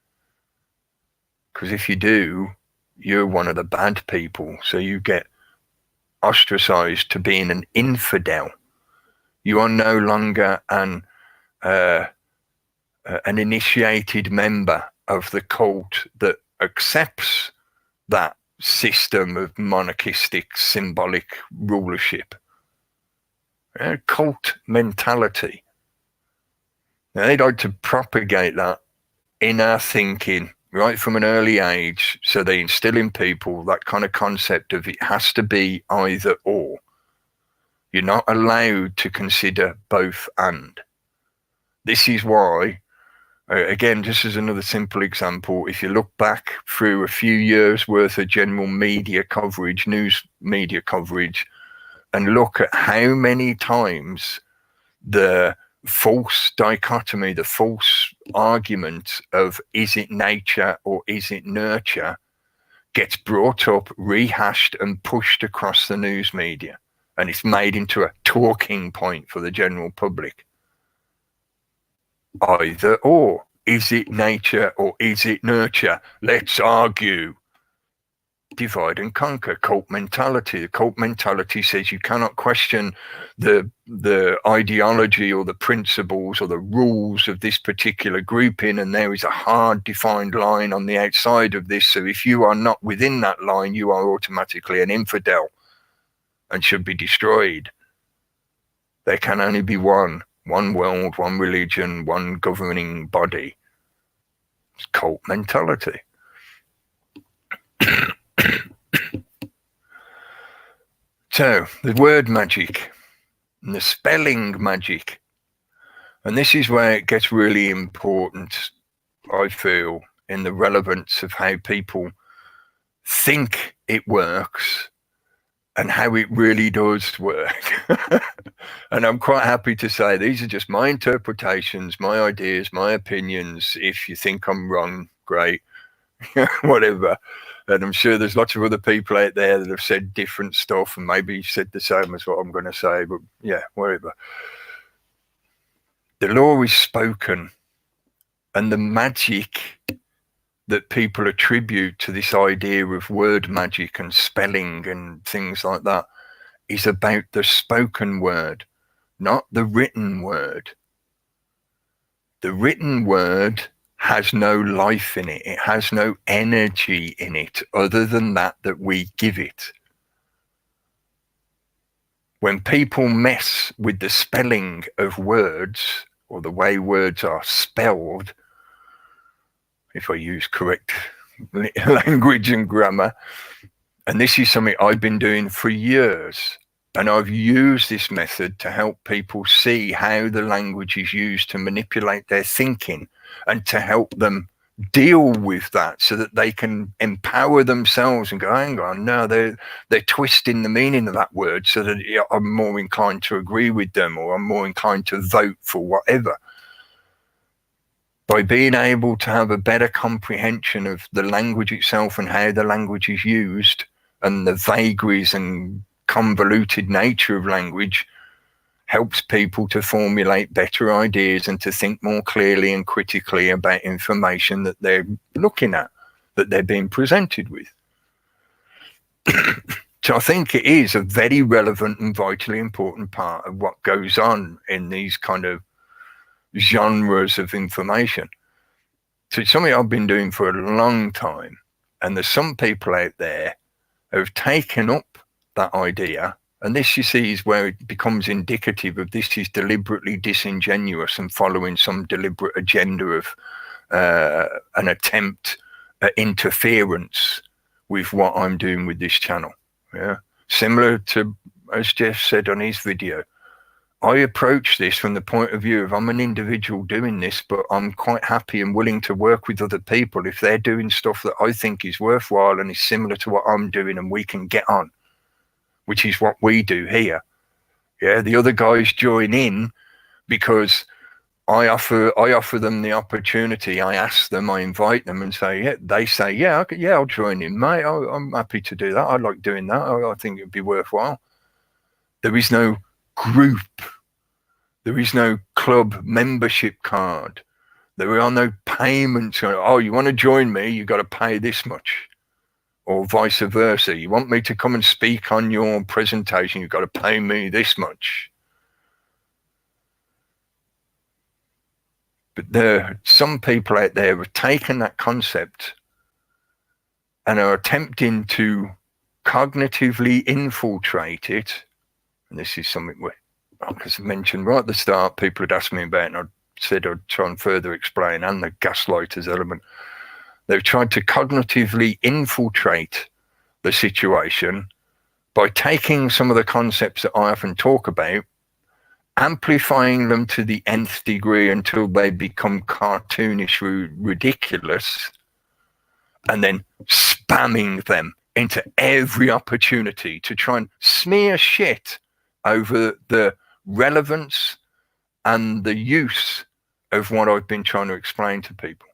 Because if you do, you're one of the bad people. So you get ostracized to being an infidel. You are no longer an initiated member of the cult that accepts that system of monarchistic symbolic rulership. Cult mentality. Now, they'd like to propagate that in our thinking right from an early age, so they instill in people that kind of concept of it has to be either or. You're not allowed to consider both and. This is why, again, just as another simple example, if you look back through a few years worth of general media coverage, news media coverage, and look at how many times the false dichotomy, the false argument of is it nature or is it nurture gets brought up, rehashed and pushed across the news media. And it's made into a talking point for the general public. Either or. Is it nature or is it nurture? Let's argue. Divide and conquer. Cult mentality. The cult mentality says you cannot question the ideology or the principles or the rules of this particular grouping, and there is a hard defined line on the outside of this. So if you are not within that line, you are automatically an infidel and should be destroyed. There can only be one world, one religion, one governing body. It's cult mentality. So, the word magic and the spelling magic. And this is where it gets really important, I feel, in the relevance of how people think it works and how it really does work. And I'm quite happy to say these are just my interpretations, my ideas, my opinions. If you think I'm wrong, great, whatever. And I'm sure there's lots of other people out there that have said different stuff and maybe said the same as what I'm going to say, but yeah, whatever. The law is spoken, and the magic that people attribute to this idea of word magic and spelling and things like that is about the spoken word, not the written word. The written word has no life in it. It has no energy in it other than that we give it. When people mess with the spelling of words or the way words are spelled, if I use correct language and grammar, and this is something I've been doing for years, and I've used this method to help people see how the language is used to manipulate their thinking and to help them deal with that so that they can empower themselves and go, hang on, no, they're twisting the meaning of that word so that I'm more inclined to agree with them, or I'm more inclined to vote for whatever. By being able to have a better comprehension of the language itself and how the language is used and the vagaries and convoluted nature of language, helps people to formulate better ideas and to think more clearly and critically about information that they're looking at, that they're being presented with. So I think it is a very relevant and vitally important part of what goes on in these kind of genres of information. So it's something I've been doing for a long time, and there's some people out there who have taken up that idea. And this, you see, is where it becomes indicative of this is deliberately disingenuous and following some deliberate agenda of an attempt at interference with what I'm doing with this channel. Yeah, similar to, as Jeff said on his video, I approach this from the point of view of I'm an individual doing this, but I'm quite happy and willing to work with other people if they're doing stuff that I think is worthwhile and is similar to what I'm doing, and we can get on, which is what we do here. Yeah, the other guys join in because I offer them the opportunity. I ask them, I invite them, and say, yeah, they say, yeah, I'll join in, mate. I'm happy to do that. I like doing that. I think it'd be worthwhile. There is no group. There is no club membership card. There are no payments. Oh, you want to join me? You got to pay this much, or vice versa. You want me to come and speak on your presentation? You've got to pay me this much. But there are some people out there who have taken that concept and are attempting to cognitively infiltrate it. And this is something where, like I mentioned right at the start, people had asked me about, and I said I'd try and further explain, and the gaslighters element. They've tried to cognitively infiltrate the situation by taking some of the concepts that I often talk about, amplifying them to the nth degree until they become cartoonish, ridiculous, and then spamming them into every opportunity to try and smear shit over the relevance and the use of what I've been trying to explain to people.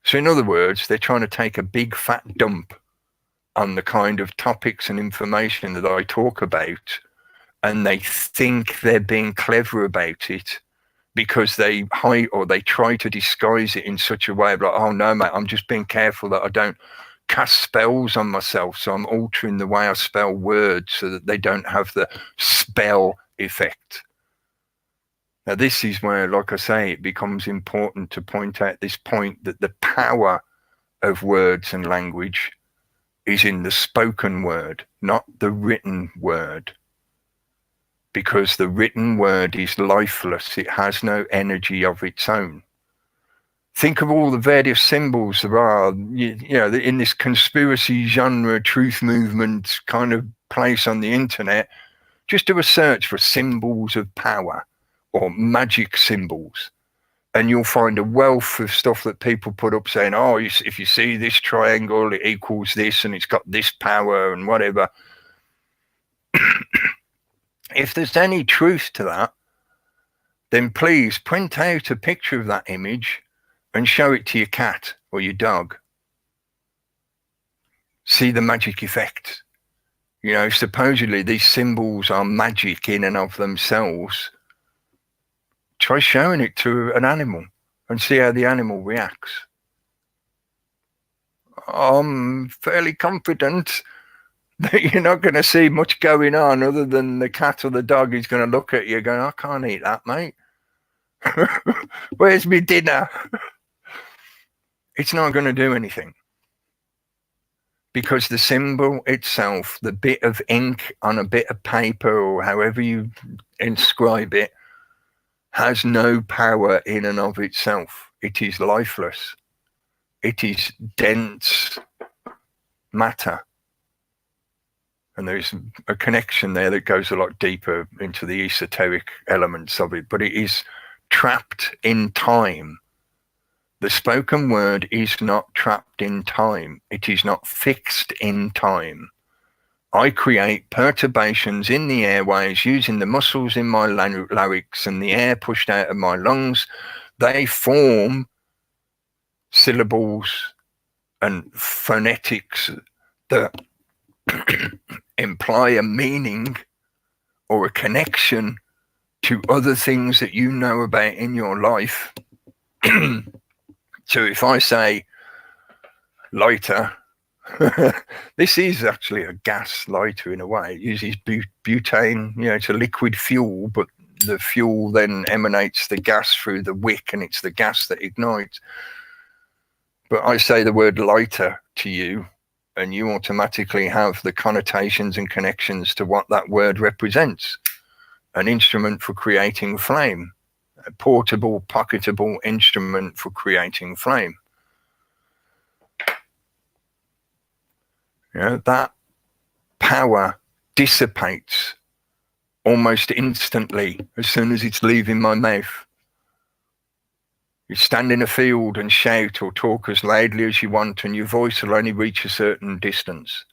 So in other words, they're trying to take a big fat dump on the kind of topics and information that I talk about, and they think they're being clever about it because they hide or they try to disguise it in such a way of like, oh no, mate, I'm just being careful that I don't cast spells on myself. So I'm altering the way I spell words so that they don't have the spell effect. Now, this is where, like I say, it becomes important to point out this point that the power of words and language is in the spoken word, not the written word. Because the written word is lifeless. It has no energy of its own. Think of all the various symbols there are, you know, in this conspiracy genre, truth movement kind of place on the internet. Just do a search for symbols of power or magic symbols, and you'll find a wealth of stuff that people put up saying, oh, if you see this triangle, it equals this, and it's got this power and whatever. If there's any truth to that, then please print out a picture of that image and show it to your cat or your dog. See the magic effect. You know, supposedly these symbols are magic in and of themselves. Try showing it to an animal and see how the animal reacts. I'm fairly confident that you're not going to see much going on other than the cat or the dog is going to look at you going, I can't eat that, mate. Where's my dinner? It's not going to do anything. Because the symbol itself, the bit of ink on a bit of paper or however you inscribe it, has no power in and of itself. It is lifeless. It is dense matter. And there's a connection there that goes a lot deeper into the esoteric elements of it, but it is trapped in time. The spoken word is not trapped in time. It is not fixed in time. I create perturbations in the airways using the muscles in my larynx and the air pushed out of my lungs. They form syllables and phonetics that imply a meaning or a connection to other things that you know about in your life. So if I say lighter, this is actually a gas lighter in a way. It uses butane, you know, it's a liquid fuel, but the fuel then emanates the gas through the wick and it's the gas that ignites. But I say the word lighter to you and you automatically have the connotations and connections to what that word represents. An instrument for creating flame. A portable, pocketable instrument for creating flame. You know, that power dissipates almost instantly as soon as it's leaving my mouth. You stand in a field and shout or talk as loudly as you want, and your voice will only reach a certain distance.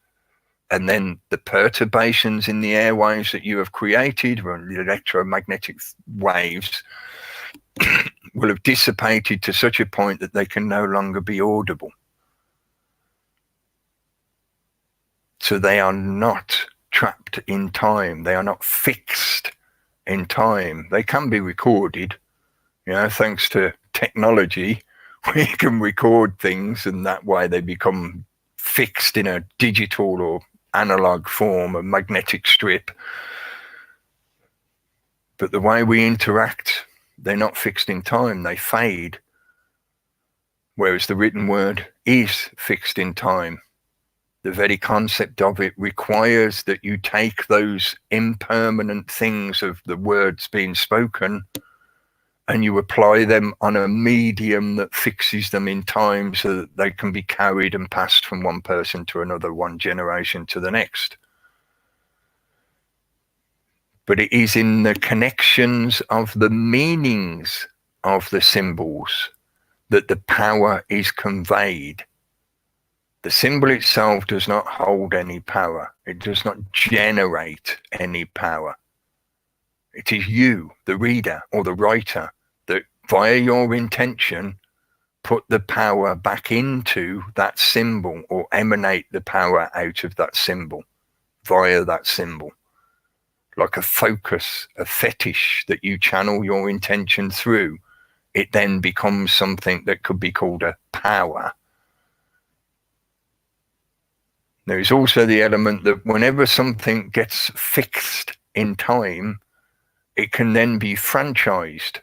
And then the perturbations in the airwaves that you have created, or the electromagnetic waves, will have dissipated to such a point that they can no longer be audible. So they are not trapped in time. They are not fixed in time. They can be recorded. You know, thanks to technology, we can record things, and that way they become fixed in a digital or analog form, a magnetic strip. But the way we interact, they're not fixed in time. They fade. Whereas the written word is fixed in time. The very concept of it requires that you take those impermanent things of the words being spoken and you apply them on a medium that fixes them in time so that they can be carried and passed from one person to another, one generation to the next. But it is in the connections of the meanings of the symbols that the power is conveyed. The symbol itself does not hold any power. It does not generate any power. It is you, the reader or the writer, that via your intention put the power back into that symbol or emanate the power out of that symbol via that symbol. Like a focus, a fetish that you channel your intention through, it then becomes something that could be called a power. There is also the element that whenever something gets fixed in time, it can then be franchised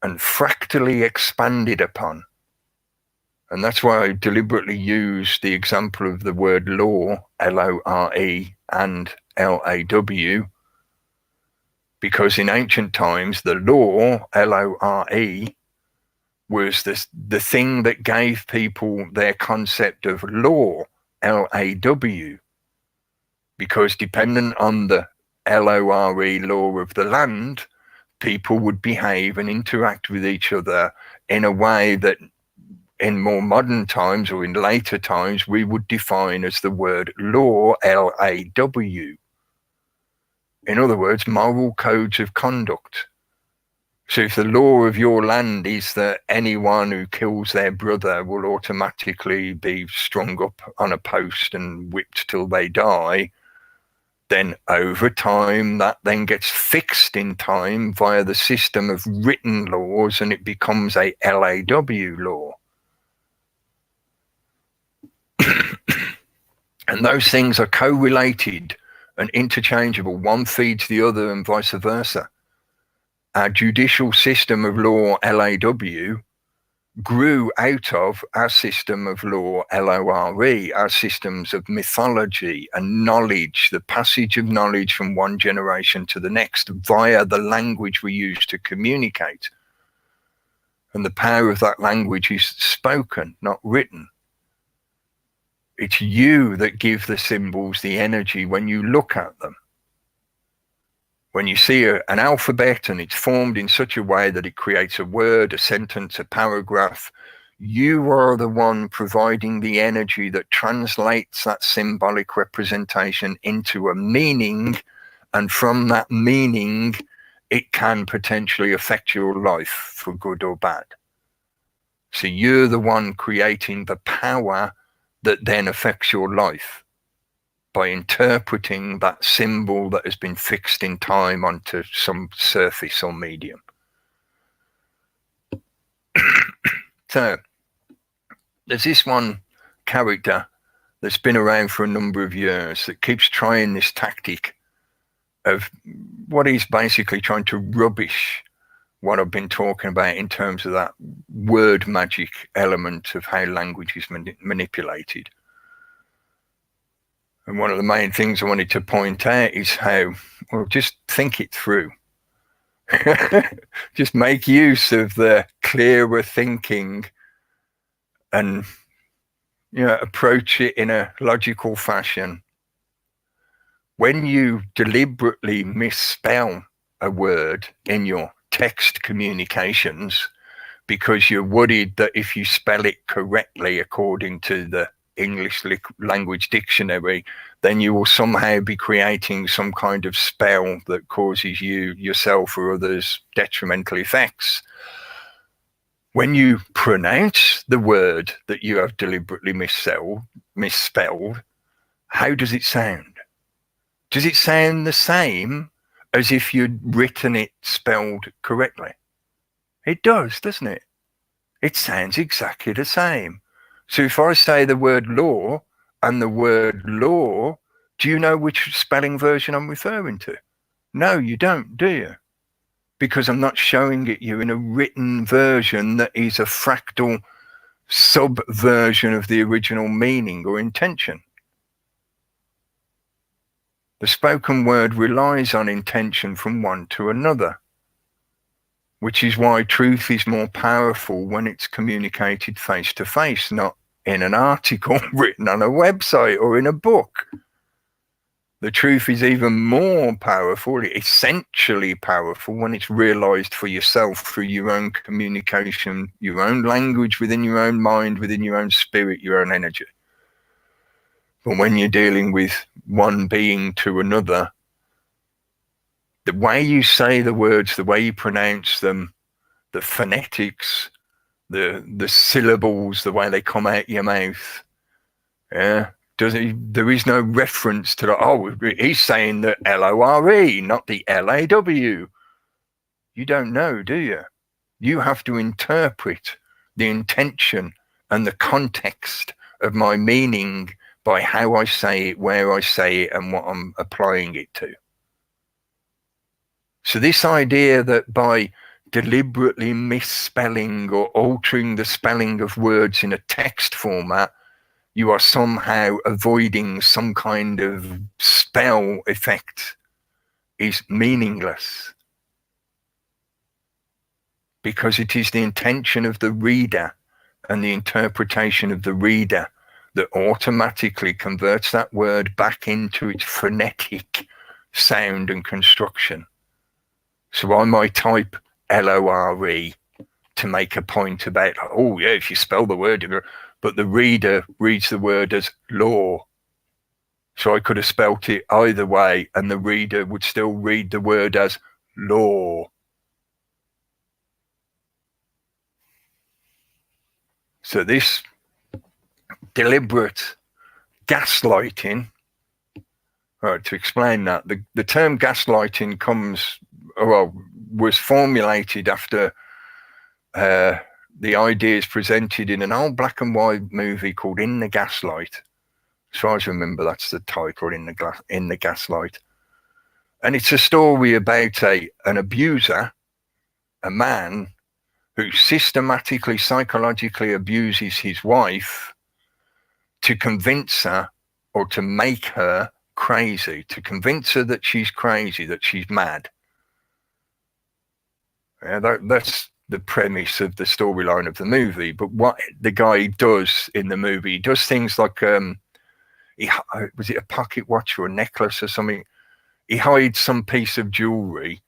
and fractally expanded upon. And that's why I deliberately use the example of the word law, L-O-R-E and L-A-W, because in ancient times, the law, L-O-R-E, was the thing that gave people their concept of law, L-A-W, because dependent on the L-O-R-E, law of the land, people would behave and interact with each other in a way that in more modern times or in later times we would define as the word law, L-A-W. In other words, moral codes of conduct. So if the law of your land is that anyone who kills their brother will automatically be strung up on a post and whipped till they die, then over time that then gets fixed in time via the system of written laws, and it becomes a LAW law. And those things are correlated and interchangeable. One feeds the other and vice versa. Our judicial system of law, LAW, grew out of our system of law, LORE, our systems of mythology and knowledge, the passage of knowledge from one generation to the next via the language we use to communicate. And the power of that language is spoken, not written. It's you that give the symbols the energy when you look at them. When you see an alphabet and it's formed in such a way that it creates a word, a sentence, a paragraph, you are the one providing the energy that translates that symbolic representation into a meaning, and from that meaning, it can potentially affect your life for good or bad. So you're the one creating the power that then affects your life by interpreting that symbol that has been fixed in time onto some surface or medium. So there's this one character that's been around for a number of years that keeps trying this tactic of what he's basically trying to rubbish what I've been talking about in terms of that word magic element of how language is manipulated. And one of the main things I wanted to point out is how, well, just think it through. Just make use of the clearer thinking and, you know, approach it in a logical fashion. when you deliberately misspell a word in your text communications because you're worried that if you spell it correctly according to the English language dictionary, then you will somehow be creating some kind of spell that causes you, yourself, or others detrimental effects. When you pronounce the word that you have deliberately misspelled, how does it sound? Does it sound the same as if you'd written it spelled correctly? It does, doesn't it? It sounds exactly the same. So if I say the word law and the word law, do you know which spelling version I'm referring to? No, you don't, do you? Because I'm not showing it you in a written version that is a fractal subversion of the original meaning or intention. The spoken word relies on intention from one to another, which is why truth is more powerful when it's communicated face to face, not in an article written on a website or in a book. The truth is even more powerful, essentially powerful, when it's realized for yourself through your own communication, your own language within your own mind, within your own spirit, your own energy. But when you're dealing with one being to another, the way you say the words, the way you pronounce them, the phonetics, the syllables, the way they come out your mouth, yeah, there is no reference to oh, he's saying the LORE, not the LAW. You don't know, do you? You have to interpret the intention and the context of my meaning by how I say it, where I say it, and what I'm applying it to. So this idea that by deliberately misspelling or altering the spelling of words in a text format, you are somehow avoiding some kind of spell effect is meaningless. Because it is the intention of the reader and the interpretation of the reader that automatically converts that word back into its phonetic sound and construction. So I might type LORE to make a point about, oh yeah, if you spell the word, but the reader reads the word as law. So I could have spelt it either way and the reader would still read the word as law. So this deliberate gaslighting, right, to explain that, the term gaslighting was formulated after the ideas presented in an old black and white movie called In the Gaslight. As far as I remember, that's the title, In the Gaslight. And it's a story about an abuser, a man who systematically, psychologically abuses his wife to convince her or to make her crazy, to convince her that she's crazy, that she's mad. Yeah, that's the premise of the storyline of the movie. But what the guy does in the movie, he does things like, was it a pocket watch or a necklace or something? He hides some piece of jewelry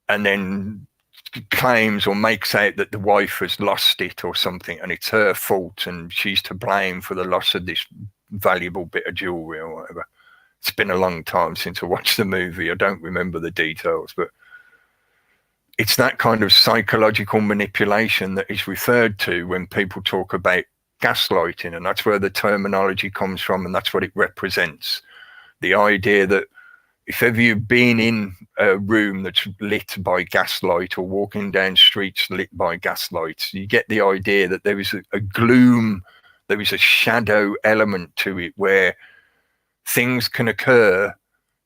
and then claims or makes out that the wife has lost it or something and it's her fault and she's to blame for the loss of this valuable bit of jewelry or whatever. It's been a long time since I watched the movie. I don't remember the details, but it's that kind of psychological manipulation that is referred to when people talk about gaslighting, and that's where the terminology comes from, and that's what it represents. The idea that if ever you've been in a room that's lit by gaslight or walking down streets lit by gaslights, you get the idea that there is a gloom, there is a shadow element to it where things can occur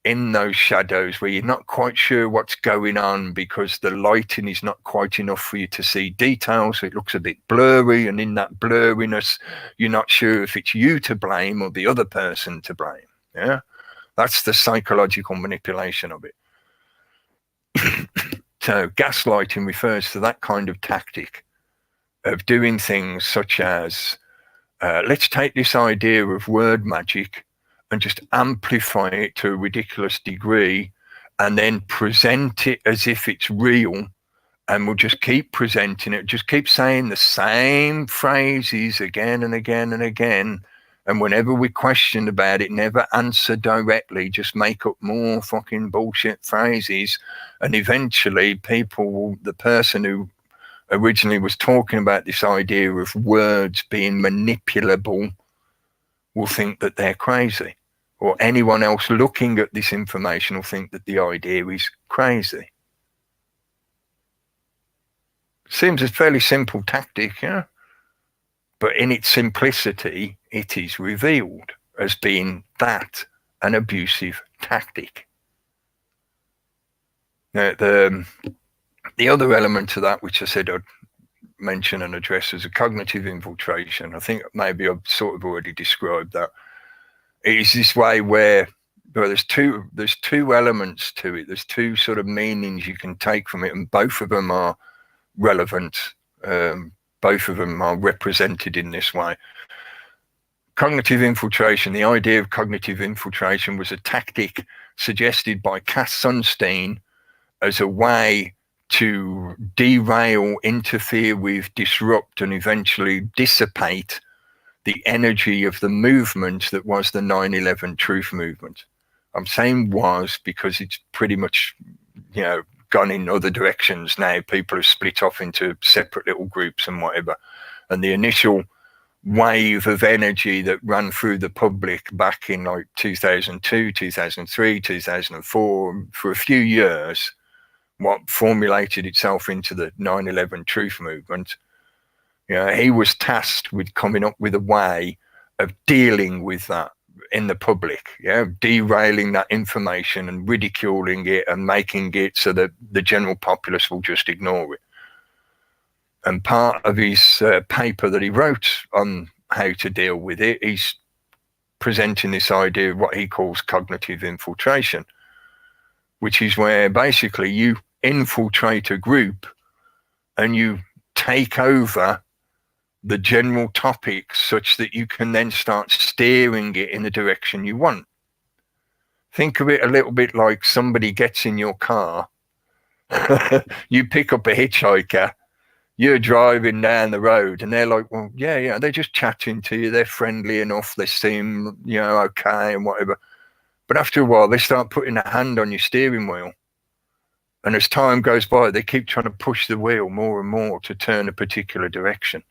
in those shadows where you're not quite sure what's going on because the lighting is not quite enough for you to see details. So it looks a bit blurry, and in that blurriness, you're not sure if it's you to blame or the other person to blame. Yeah. That's the psychological manipulation of it. So gaslighting refers to that kind of tactic of doing things such as, let's take this idea of word magic and just amplify it to a ridiculous degree, and then present it as if it's real. And we'll just keep presenting it, just keep saying the same phrases again and again and again. And whenever we question about it, never answer directly, just make up more fucking bullshit phrases. And eventually people will, the person who originally was talking about this idea of words being manipulable will think that they're crazy. Or anyone else looking at this information will think that the idea is crazy. Seems a fairly simple tactic, yeah? But in its simplicity, it is revealed as being that, an abusive tactic. Now, the other element to that, which I said I'd mention and address, as a cognitive infiltration. I think maybe I've sort of already described that. It is this way where, well, there's two elements to it. There's two sort of meanings you can take from it, and both of them are relevant. Both of them are represented in this way. Cognitive infiltration, the idea of cognitive infiltration was a tactic suggested by Cass Sunstein as a way to derail, interfere with, disrupt, and eventually dissipate the energy of the movement that was the 9/11 truth movement. I'm saying was because it's pretty much, gone in other directions now. People have split off into separate little groups and whatever. And the initial wave of energy that ran through the public back in like 2002, 2003, 2004, for a few years, what formulated itself into the 9/11 truth movement, he was tasked with coming up with a way of dealing with that in the public, derailing that information and ridiculing it and making it so that the general populace will just ignore it. And part of his paper that he wrote on how to deal with it, he's presenting this idea of what he calls cognitive infiltration, which is where basically you infiltrate a group and you take over the general topic such that you can then start steering it in the direction you want. Think of it a little bit like somebody gets in your car, you pick up a hitchhiker, you're driving down the road and they're like, well, yeah, they're just chatting to you, they're friendly enough, they seem, okay and whatever. But after a while, they start putting a hand on your steering wheel. And as time goes by, they keep trying to push the wheel more and more to turn a particular direction.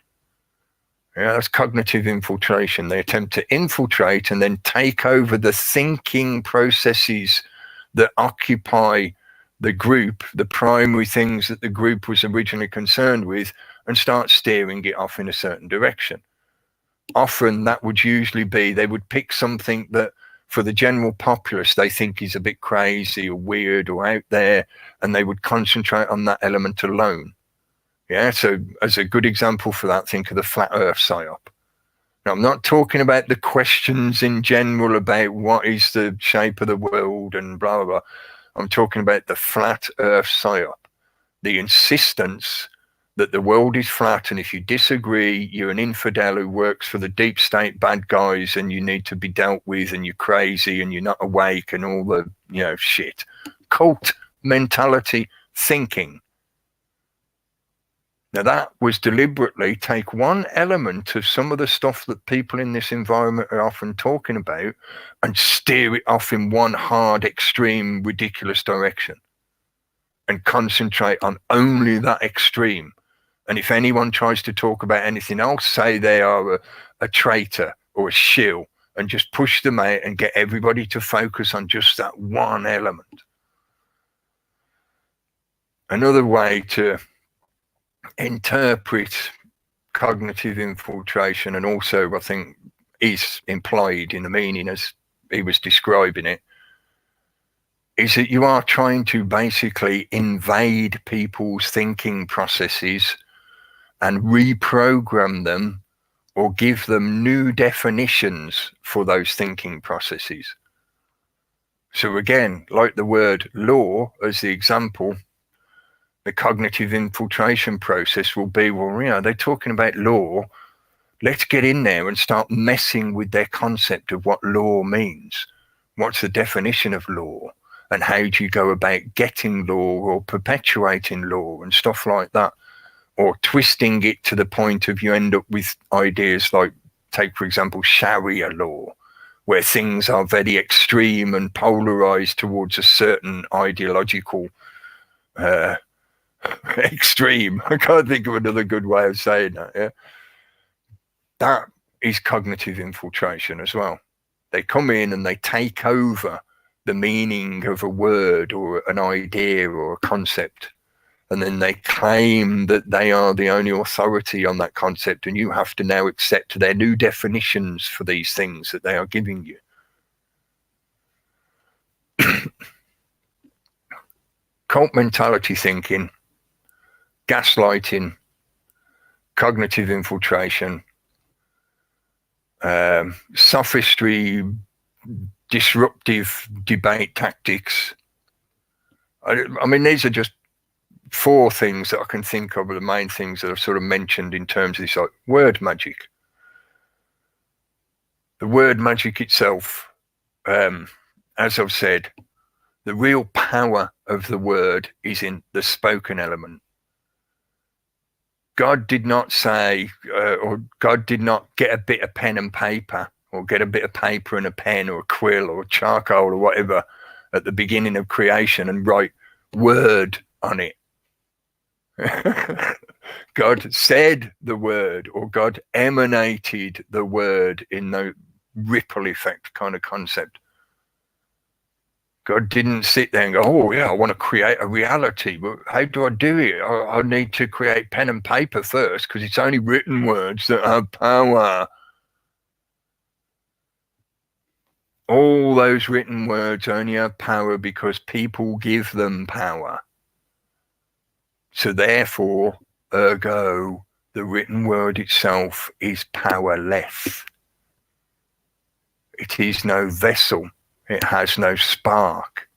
That's cognitive infiltration. They attempt to infiltrate and then take over the thinking processes that occupy the group, the primary things that the group was originally concerned with, and start steering it off in a certain direction. Often that would usually be, they would pick something that for the general populace they think is a bit crazy or weird or out there, and they would concentrate on that element alone. So as a good example for that, think of the flat earth psyop. Now, I'm not talking about the questions in general about what is the shape of the world and blah, blah, blah. I'm talking about the flat earth psyop, the insistence that the world is flat, and if you disagree, you're an infidel who works for the deep state bad guys and you need to be dealt with and you're crazy and you're not awake and all the, shit. Cult mentality thinking. Now, that was deliberately take one element of some of the stuff that people in this environment are often talking about and steer it off in one hard, extreme, ridiculous direction and concentrate on only that extreme. And if anyone tries to talk about anything else, say they are a traitor or a shill, and just push them out and get everybody to focus on just that one element. Another way to interpret cognitive infiltration, and also I think is implied in the meaning as he was describing it, is that you are trying to basically invade people's thinking processes and reprogram them or give them new definitions for those thinking processes. So again, like the word law as the example, the cognitive infiltration process will be, well, they're talking about law. let's get in there and start messing with their concept of what law means. What's the definition of law? And how do you go about getting law or perpetuating law and stuff like that? Or twisting it to the point of you end up with ideas like, take, for example, Sharia law, where things are very extreme and polarized towards a certain ideological extreme. I can't think of another good way of saying that. Yeah, that is cognitive infiltration as well. They come in and they take over the meaning of a word or an idea or a concept, and then they claim that they are the only authority on that concept, and you have to now accept their new definitions for these things that they are giving you. Cult mentality thinking, gaslighting, cognitive infiltration, sophistry, disruptive debate tactics. I mean, these are just 4 things that I can think of are the main things that I've sort of mentioned in terms of this, like word magic. The word magic itself, as I've said, the real power of the word is in the spoken element. God did not say, or God did not get a bit of pen and paper, or get a bit of paper and a pen or a quill or charcoal or whatever at the beginning of creation and write word on it. God said the word, or God emanated the word in the ripple effect kind of concept. God didn't sit there and go, oh yeah, I want to create a reality, but how do I do it? I need to create pen and paper first, because it's only written words that have power. All those written words only have power because people give them power. So therefore, ergo, the written word itself is powerless. It is no vessel. It has no spark.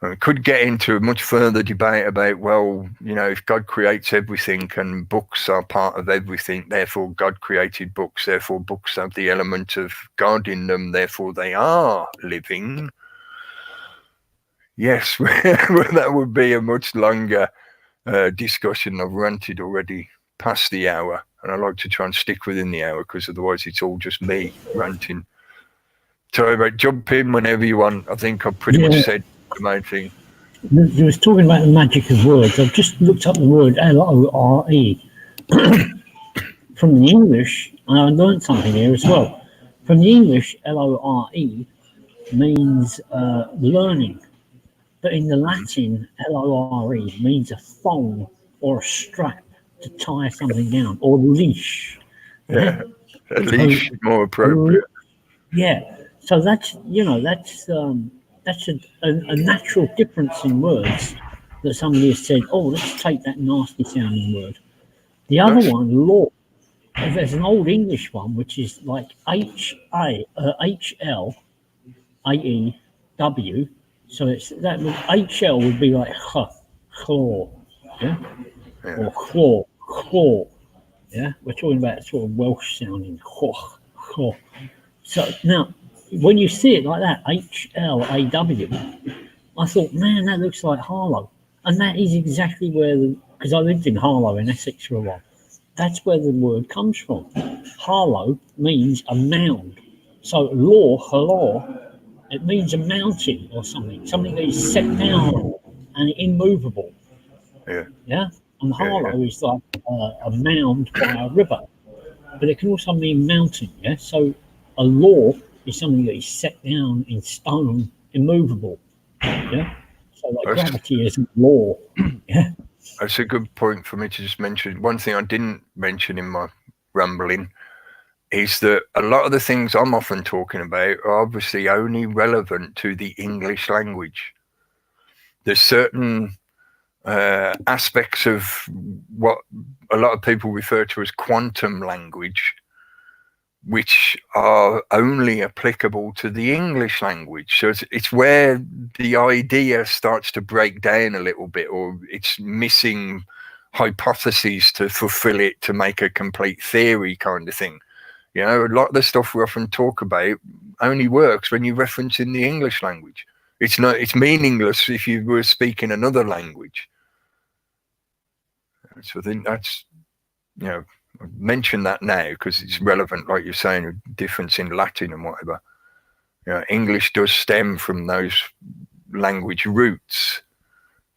And we could get into a much further debate about, well, you know, if God creates everything and books are part of everything, therefore God created books, therefore books have the element of God in them, therefore they are living. Yes, that would be a much longer discussion. I've ranted already past the hour, and I like to try and stick within the hour, because otherwise it's all just me ranting. Sorry about, jump in whenever you want. I think I've pretty much said the main thing. You was talking about the magic of words. I've just looked up the word L-O-R-E. From the English, and I learned something here as well. From the English, L-O-R-E means learning. But in the Latin, L-O-R-E means a thong or a strap to tie something down, or leash. Yeah, a leash is more appropriate. Yeah. So that's, you know, that's a natural difference in words that somebody has said, oh, let's take that nasty sounding word. The other one, law. There's an old English one which is like H-L-A-E-W. So it's that H-L would be like claw, yeah? Or claw, yeah? We're talking about sort of Welsh sounding, claw. So now, when you see it like that, H-L-A-W, I thought, man, that looks like Harlow. And that is exactly where, because I lived in Harlow in Essex for a while, that's where the word comes from. Harlow means a mound. So hello, it means a mountain or something that is set down and immovable. Yeah? And Harlow is like a mound by a river. But it can also mean mountain, yeah? So a law is something that is set down in stone, immovable, yeah? So like gravity is a law, yeah? That's a good point for me to just mention. One thing I didn't mention in my rambling is that a lot of the things I'm often talking about are obviously only relevant to the English language. There's certain aspects of what a lot of people refer to as quantum language, which are only applicable to the English language. So it's where the idea starts to break down a little bit, or it's missing hypotheses to fulfill it, to make a complete theory kind of thing. You know, a lot of the stuff we often talk about only works when you reference in the English language. It's meaningless if you were speaking another language. So I think that's, you know, I mention that now because it's relevant, like you're saying, a difference in Latin and whatever. You know, English does stem from those language roots,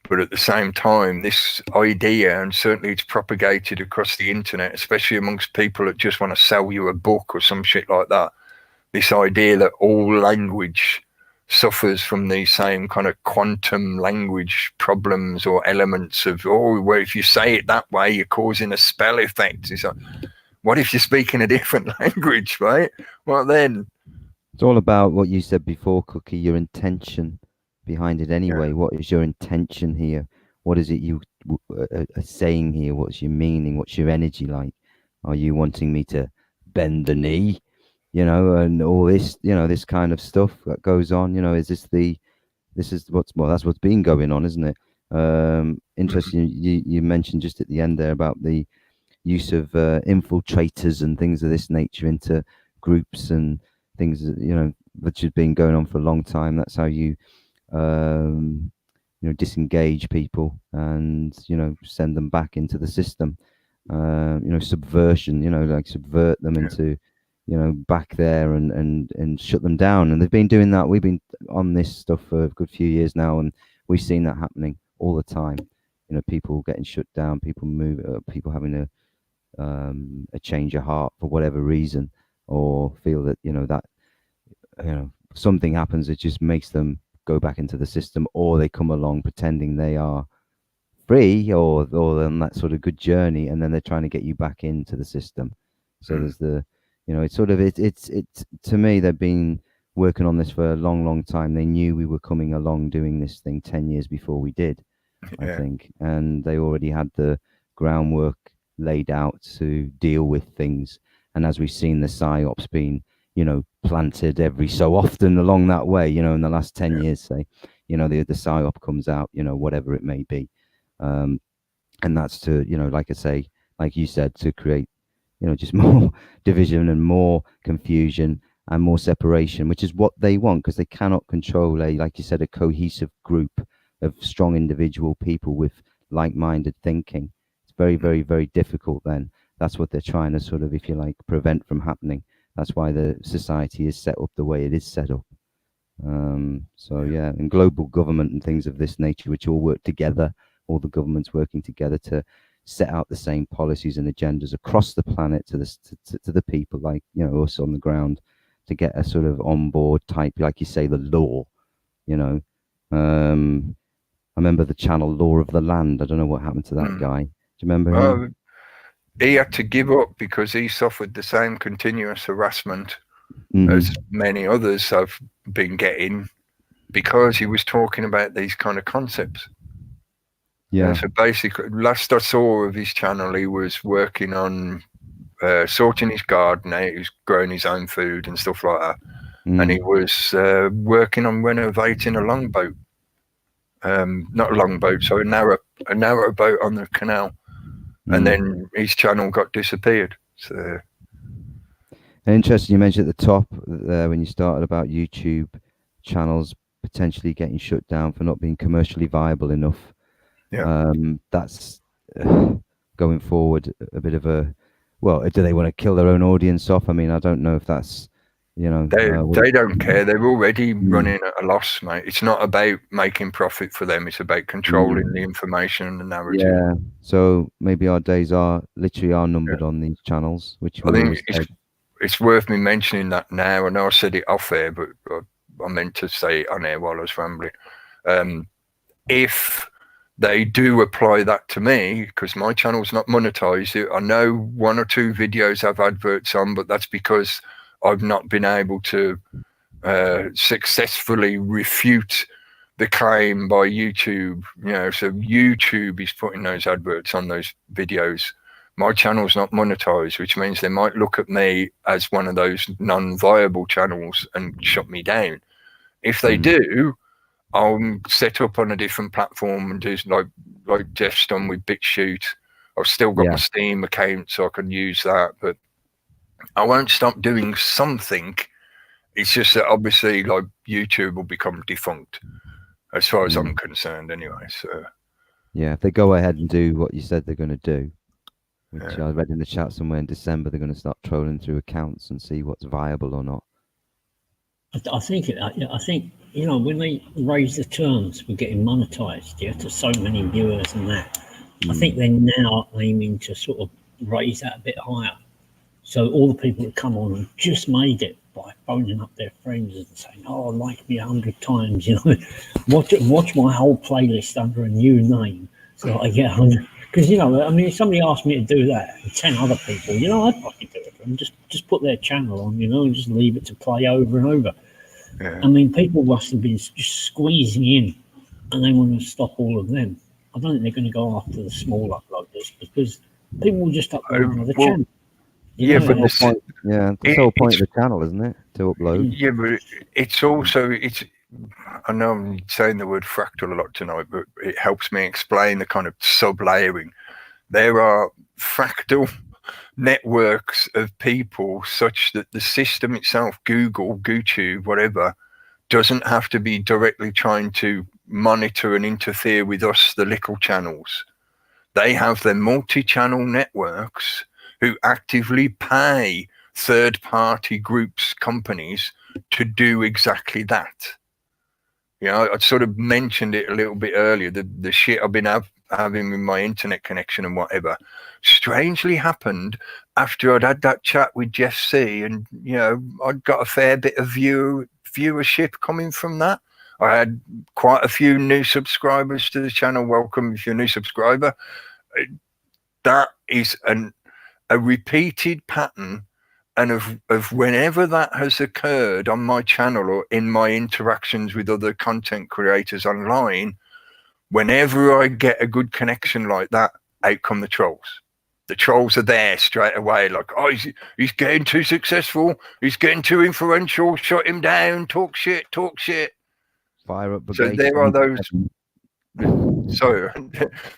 but at the same time, this idea, and certainly it's propagated across the internet, especially amongst people that just want to sell you a book or some shit like that, this idea that all language suffers from these same kind of quantum language problems or elements of, oh, well, if you say it that way, you're causing a spell effect. It's like, what if you're speaking a different language, right? Well, then. It's all about what you said before, Cookie, your intention behind it anyway. Yeah. What is your intention here? What is it you are saying here? What's your meaning? What's your energy like? Are you wanting me to bend the knee? You know, and all this, you know, this kind of stuff that goes on, you know, that's what's been going on, isn't it? Interesting. You mentioned just at the end there about the use of infiltrators and things of this nature into groups and things, you know, which has been going on for a long time. That's how you, you know, disengage people and, you know, send them back into the system. You know, subversion, you know, like subvert them into, you know, back there and shut them down. And they've been doing that. We've been on this stuff for a good few years now, and we've seen that happening all the time. You know, people getting shut down, people people having a change of heart for whatever reason, or feel that, you know, that, you know, something happens that just makes them go back into the system, or they come along pretending they are free or on that sort of good journey, and then they're trying to get you back into the system. So there's the, you know, it's sort of, it's to me, they've been working on this for a long time. They knew we were coming along doing this thing 10 years before we did, I think, and they already had the groundwork laid out to deal with things. And as we've seen the psyops being, you know, planted every so often along that way, you know, in the last 10 years, say, you know, the psyop comes out, you know, whatever it may be. And that's to, you know, like I say, like you said, to create, you know, just more division and more confusion and more separation, which is what they want, because they cannot control like you said, a cohesive group of strong individual people with like-minded thinking. It's very, very, very difficult then. That's what they're trying to sort of, if you like, prevent from happening. That's why the society is set up the way it is set up. So yeah, and global government and things of this nature, which all work together, all the governments working together to set out the same policies and agendas across the planet to the people, like, you know, us on the ground, to get a sort of on board type, like you say, the law, you know. I remember the channel Law of the Land. I don't know what happened to that guy. Do you remember him? He had to give up because he suffered the same continuous harassment as many others have been getting, because he was talking about these kind of concepts. Yeah. So basically, last I saw of his channel, he was working on sorting his garden out. He was growing his own food and stuff like that. And he was working on renovating a longboat. Not a longboat, so a narrow boat on the canal. And then his channel got disappeared. So interesting. You mentioned at the top when you started about YouTube channels potentially getting shut down for not being commercially viable enough. Yeah. That's going forward a bit of a, well, do they want to kill their own audience off? I mean, I don't know if that's, you know, they don't care. They're already running at a loss, mate. It's not about making profit for them. It's about controlling the information and the narrative. Yeah. So maybe our days are numbered on these channels, which I think it's worth me mentioning that now. I know I said it off air, but I meant to say it on air while I was rambling. If they do apply that to me, because my channel's not monetized, I know 1 or 2 videos have adverts on, but that's because I've not been able to successfully refute the claim by YouTube. You know, so YouTube is putting those adverts on those videos. My channel's not monetized, which means they might look at me as one of those non-viable channels and shut me down. If they do, I'll set up on a different platform and do like Jeff's done with BitChute I've still got Yeah. my Steam account, so I can use that. But I won't stop doing something. It's just that obviously, like, YouTube will become defunct, as far as I'm concerned, anyway. So yeah, if they go ahead and do what you said they're going to do, which yeah. I read in the chat somewhere in December, they're going to start trolling through accounts and see what's viable or not. I think when they raise the terms for getting monetized, to so many viewers and that, I think they're now aiming to sort of raise that a bit higher. So all the people that come on and just made it by phoning up their friends and saying, "Oh, like me 100 times," watch my whole playlist under a new name, so I get 100. Because if somebody asked me to do that, and 10 other people, I'd fucking do it, and just put their channel on, and just leave it to play over and over. Yeah. I mean, people must have been just squeezing in, and they want to stop all of them. I don't think they're going to go after the small uploaders, because people will just upload another channel. Yeah, but that's the whole point of the channel, isn't it? To upload. Yeah, but it's also I know I'm saying the word fractal a lot tonight, but it helps me explain the kind of sub-layering. There are fractal networks of people such that the system itself, Google, YouTube, whatever, doesn't have to be directly trying to monitor and interfere with us, the little channels. They have their multi-channel networks who actively pay third-party groups, companies, to do exactly that. I sort of mentioned it a little bit earlier, the shit I've been having with my internet connection and whatever, strangely happened after I'd had that chat with Jeff C, and I'd got a fair bit of viewership coming from that. I had quite a few new subscribers to the channel. Welcome if you're a new subscriber. That is a repeated pattern, and of whenever that has occurred on my channel or in my interactions with other content creators online, whenever I get a good connection like that, out come the trolls. The trolls are there straight away, like, "Oh, he's getting too successful, he's getting too influential, shut him down, talk shit. Fire up So brigade. there are those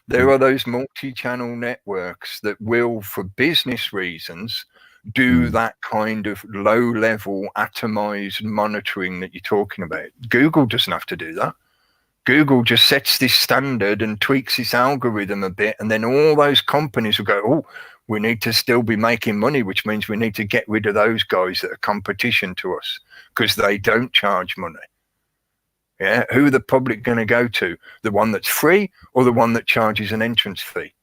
there are those multi-channel networks that will, for business reasons, do that kind of low-level atomized monitoring that you're talking about. Google doesn't have to do that. Google just sets this standard and tweaks its algorithm a bit, and then all those companies will go, "Oh, we need to still be making money, which means we need to get rid of those guys that are competition to us because they don't charge money." Yeah, who are the public going to go to? The one that's free or the one that charges an entrance fee?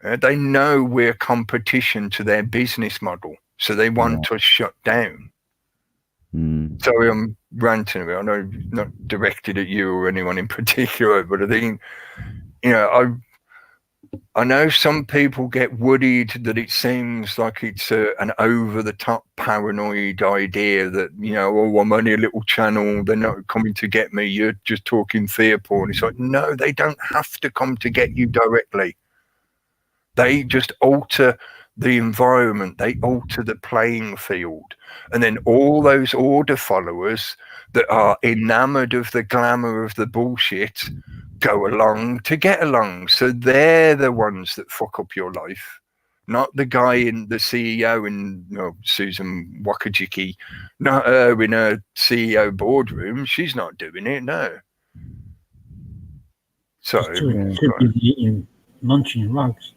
They know we're competition to their business model, so they want us shut down. Sorry, I'm ranting a bit. I know not directed at you or anyone in particular, but I think, I know some people get worried that it seems like it's an over-the-top paranoid idea that, "Oh, I'm only a little channel, they're not coming to get me, you're just talking fear porn." It's like, no, they don't have to come to get you directly. They just alter the environment, they alter the playing field. And then all those order followers that are enamored of the glamour of the bullshit go along to get along. So they're the ones that fuck up your life, not the guy in the CEO in Susan Wakajiki, not her in her CEO boardroom. She's not doing it, no. So Too busy eating, munching rugs.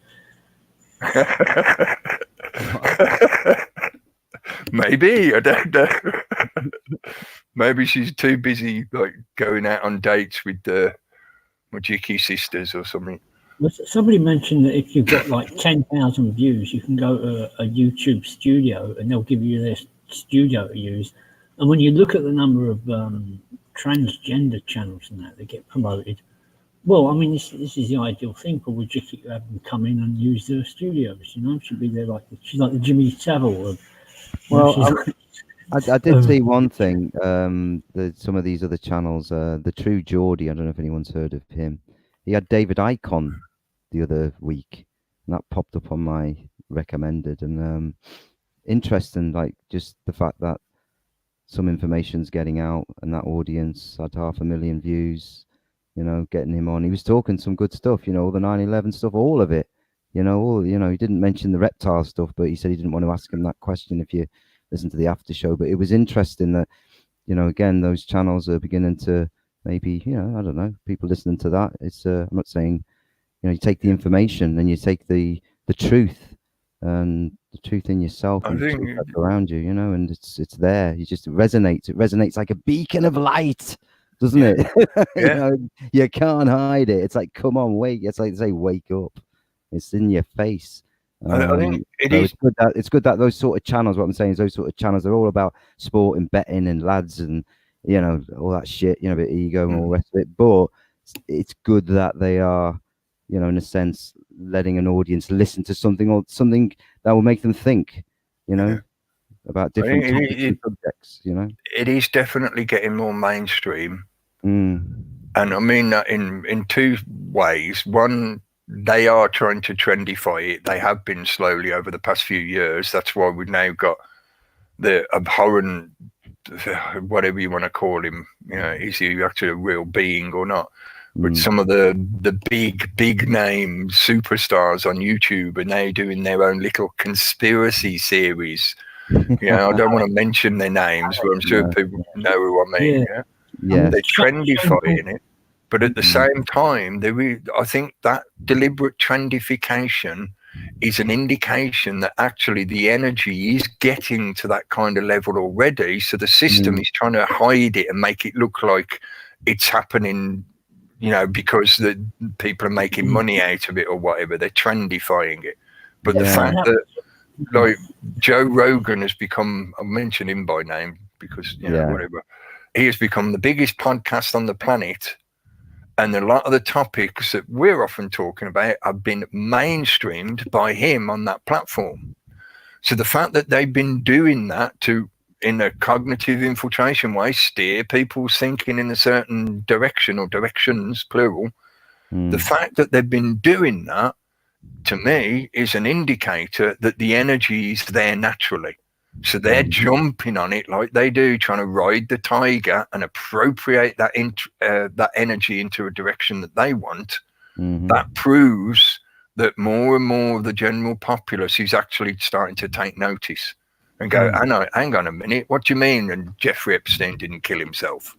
Maybe, I don't know. Maybe she's too busy like going out on dates with the Majiki sisters or something. Somebody mentioned that if you've got like 10,000 views, you can go to a YouTube studio and they'll give you their studio to use. And when you look at the number of transgender channels and that get promoted, well, I mean, this is the ideal thing for Majiki to have them come in and use their studios. She'd be there she's like the Jimmy Savile. I did see one thing. Some of these other channels, the True Geordie. I don't know if anyone's heard of him. He had David Icon the other week, and that popped up on my recommended. And interesting, like just the fact that some information's getting out, and that audience had 500,000 views. you know, getting him on. He was talking some good stuff, you know, all the 9/11 stuff, all of it. You know, all, you know, he didn't mention the reptile stuff, but he said he didn't want to ask him that question if you listen to the after show. But it was interesting that, you know, again, those channels are beginning to maybe, you know, I don't know, people listening to that. It's I'm not saying, you know, you take the information and you take the truth and the truth in yourself and the truth that's around you, you know, and it's there. You just, it resonates like a beacon of light, doesn't it? You know, you can't hide it. It's like, come on, wake. It's like they say, wake up. It's in your face. I think it so is. it's good that those sort of channels, what I'm saying is those sort of channels are all about sport and betting and lads and, you know, all that shit, you know, a bit ego and all the rest of it. But it's good that they are, you know, in a sense, letting an audience listen to something or something that will make them think, you know, about different topics and subjects, you know. It is definitely getting more mainstream. Mm. And I mean that in two ways. One, they are trying to trendify it. They have been slowly over the past few years. That's why we've now got the abhorrent, whatever you want to call him, you know, is he actually a real being or not? But some of the big name superstars on YouTube are now doing their own little conspiracy series. You know, I don't want to mention their names, but I'm sure people know who I mean. Yeah. They're trendifying it. But at the same time, I think that deliberate trendification is an indication that actually the energy is getting to that kind of level already. So the system is trying to hide it and make it look like it's happening, you know, because the people are making money out of it or whatever. They're trendifying it. But the fact that, like, Joe Rogan has become, I'll mention him by name because, you know, whatever. He has become the biggest podcast on the planet. And a lot of the topics that we're often talking about have been mainstreamed by him on that platform. So the fact that they've been doing that to, in a cognitive infiltration way, steer people's thinking in a certain direction or directions, plural, the fact that they've been doing that, to me, is an indicator that the energy is there naturally. So they're jumping on it like they do, trying to ride the tiger and appropriate that that energy into a direction that they want. That proves that more and more of the general populace is actually starting to take notice and go, hang on a minute, what do you mean? And Jeffrey Epstein didn't kill himself.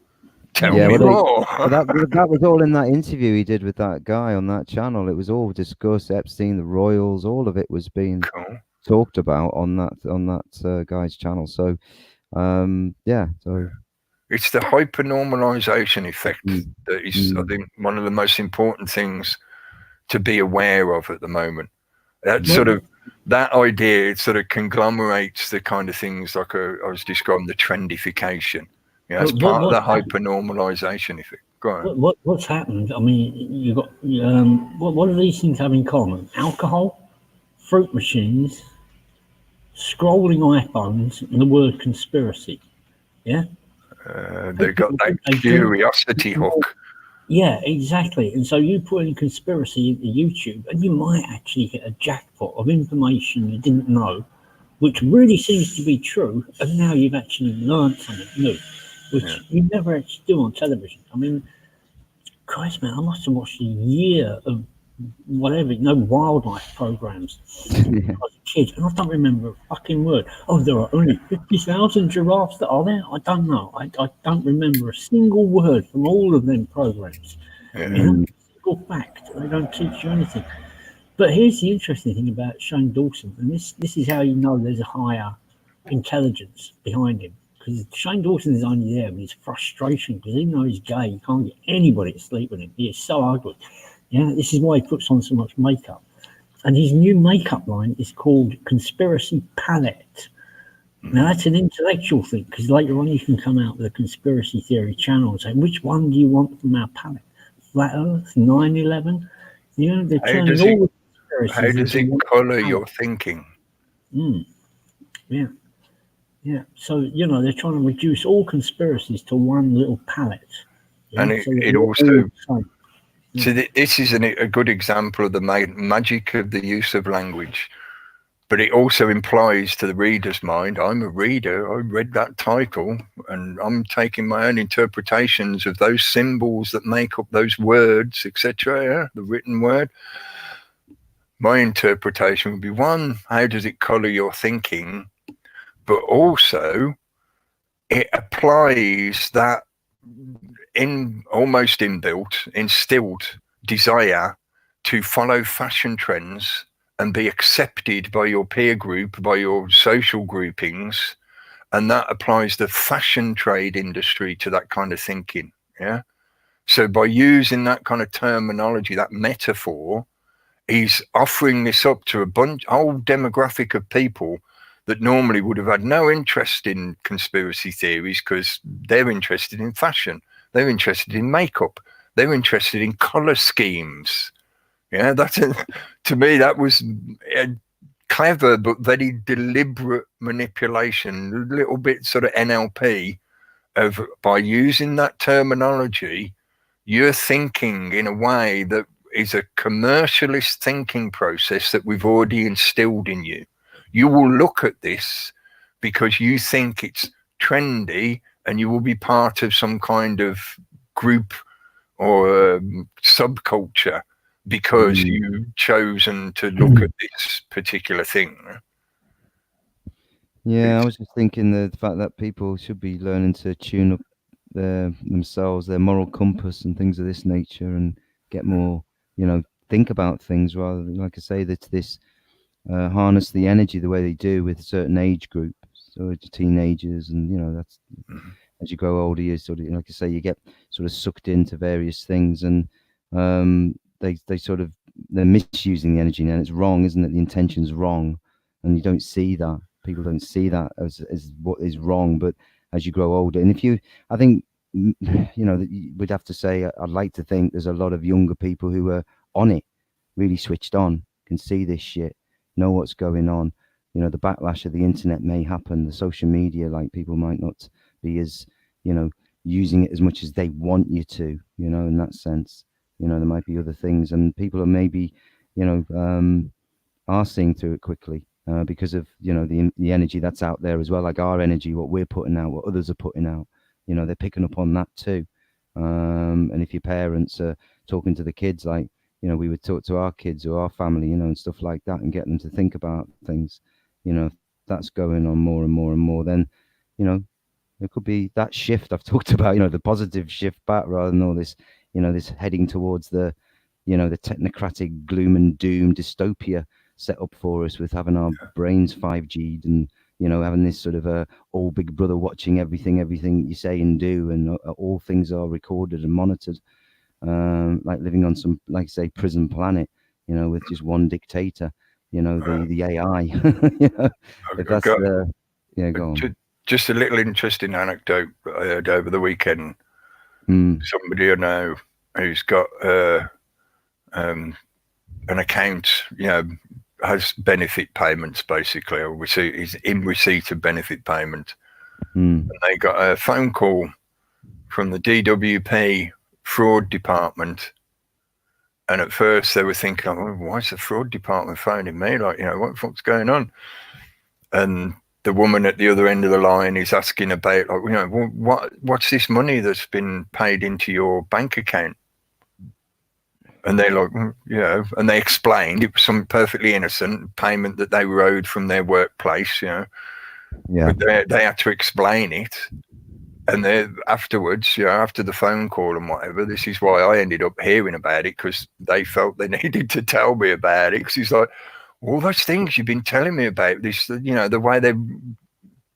Tell me more. that was all in that interview he did with that guy on that channel. It was all discussed. Epstein, the royals, all of it was being talked about on that guy's channel. So so it's the hypernormalization effect that is, I think, one of the most important things to be aware of at the moment. That sort of, that idea, it sort of conglomerates the kind of things like I was describing, the trendification. Yeah, it's part of the hypernormalization effect. Go on. What's happened? I mean, you got what do these things have in common? Alcohol, fruit machines, scrolling iPhones, and the word conspiracy. Yeah, They've got that curiosity hook. Yeah, exactly. And so you put in conspiracy into YouTube, and you might actually get a jackpot of information you didn't know, which really seems to be true. And now you've actually learned something new, which you never actually do on television. I mean, Christ, man, I must have watched a year of whatever, wildlife programs when I was a kid, and I don't remember a fucking word. Oh, there are only 50,000 giraffes that are there. I don't know. I don't remember a single word from all of them programs. You know, single fact. They don't teach you anything. But here's the interesting thing about Shane Dawson, and this is how you know there's a higher intelligence behind him. Because Shane Dawson is only there with his frustration, because even though he's gay, you can't get anybody to sleep with him. He is so ugly. Yeah, this is why he puts on so much makeup. And his new makeup line is called Conspiracy Palette. Now, that's an intellectual thing, because later on you can come out with a conspiracy theory channel and say, which one do you want from our palette? Flat Earth, 9/11? You know, they're turning all the conspiracies. How does it colour your thinking? Yeah. So, they're trying to reduce all conspiracies to one little palette. Yeah? And it also... So this is a good example of the magic of the use of language. but it also implies to the reader's mind, I'm a reader, I read that title, and I'm taking my own interpretations of those symbols that make up those words, etc., yeah, the written word. My interpretation would be, one, how does it color your thinking? But also, it applies that almost instilled desire to follow fashion trends and be accepted by your peer group, by your social groupings. And that applies the fashion trade industry to that kind of thinking. Yeah. So by using that kind of terminology, that metaphor, he's offering this up to a whole demographic of people that normally would have had no interest in conspiracy theories because they're interested in fashion. They're interested in makeup. They're interested in color schemes. Yeah, to me, that was a clever but very deliberate manipulation, a little bit sort of NLP of, by using that terminology, you're thinking in a way that is a commercialist thinking process that we've already instilled in you. You will look at this because you think it's trendy and you will be part of some kind of group or subculture because you've chosen to look at this particular thing. Yeah, I was just thinking the fact that people should be learning to tune up themselves, their moral compass and things of this nature, and get more, think about things rather than, like I say, that's this harness the energy the way they do with certain age groups, so teenagers, and that's as you grow older, you sort of, like I say, you get sort of sucked into various things, and they're misusing the energy, and it's wrong, isn't it? The intention's wrong, and you don't see that. People don't see that as what is wrong. But as you grow older, and I think, we'd have to say, I'd like to think there's a lot of younger people who are on it, really switched on, can see this shit, know what's going on. The backlash of the internet may happen, the social media, like people might not be as, using it as much as they want you to, in that sense. There might be other things, and people are maybe, are seeing through it quickly because of, the energy that's out there as well, like our energy, what we're putting out, what others are putting out. They're picking up on that too. And if your parents are talking to the kids, like, we would talk to our kids or our family, and stuff like that, and get them to think about things, if that's going on more and more and more, then, there could be that shift I've talked about, the positive shift back, rather than all this, this heading towards the, the technocratic gloom and doom dystopia set up for us, with having our brains 5G'd and, having this sort of all big brother watching everything you say and do, and all things are recorded and monitored, like living on some, like say, prison planet, with just one dictator, the AI. If that's go on. Just a little interesting anecdote I heard over the weekend. Somebody I know who's got an account, has benefit payments, basically, or is in receipt of benefit payment. And they got a phone call from the DWP fraud department. And at first they were thinking, oh, why is the fraud department phoning me? Like, what the fuck's going on? And the woman at the other end of the line is asking about, like, what's this money that's been paid into your bank account? And they're like, and they explained it was some perfectly innocent payment that they were owed from their workplace, But they had to explain it. And then afterwards, after the phone call and whatever, this is why I ended up hearing about it, because they felt they needed to tell me about it. Because it's like, all those things you've been telling me about, this, the way they're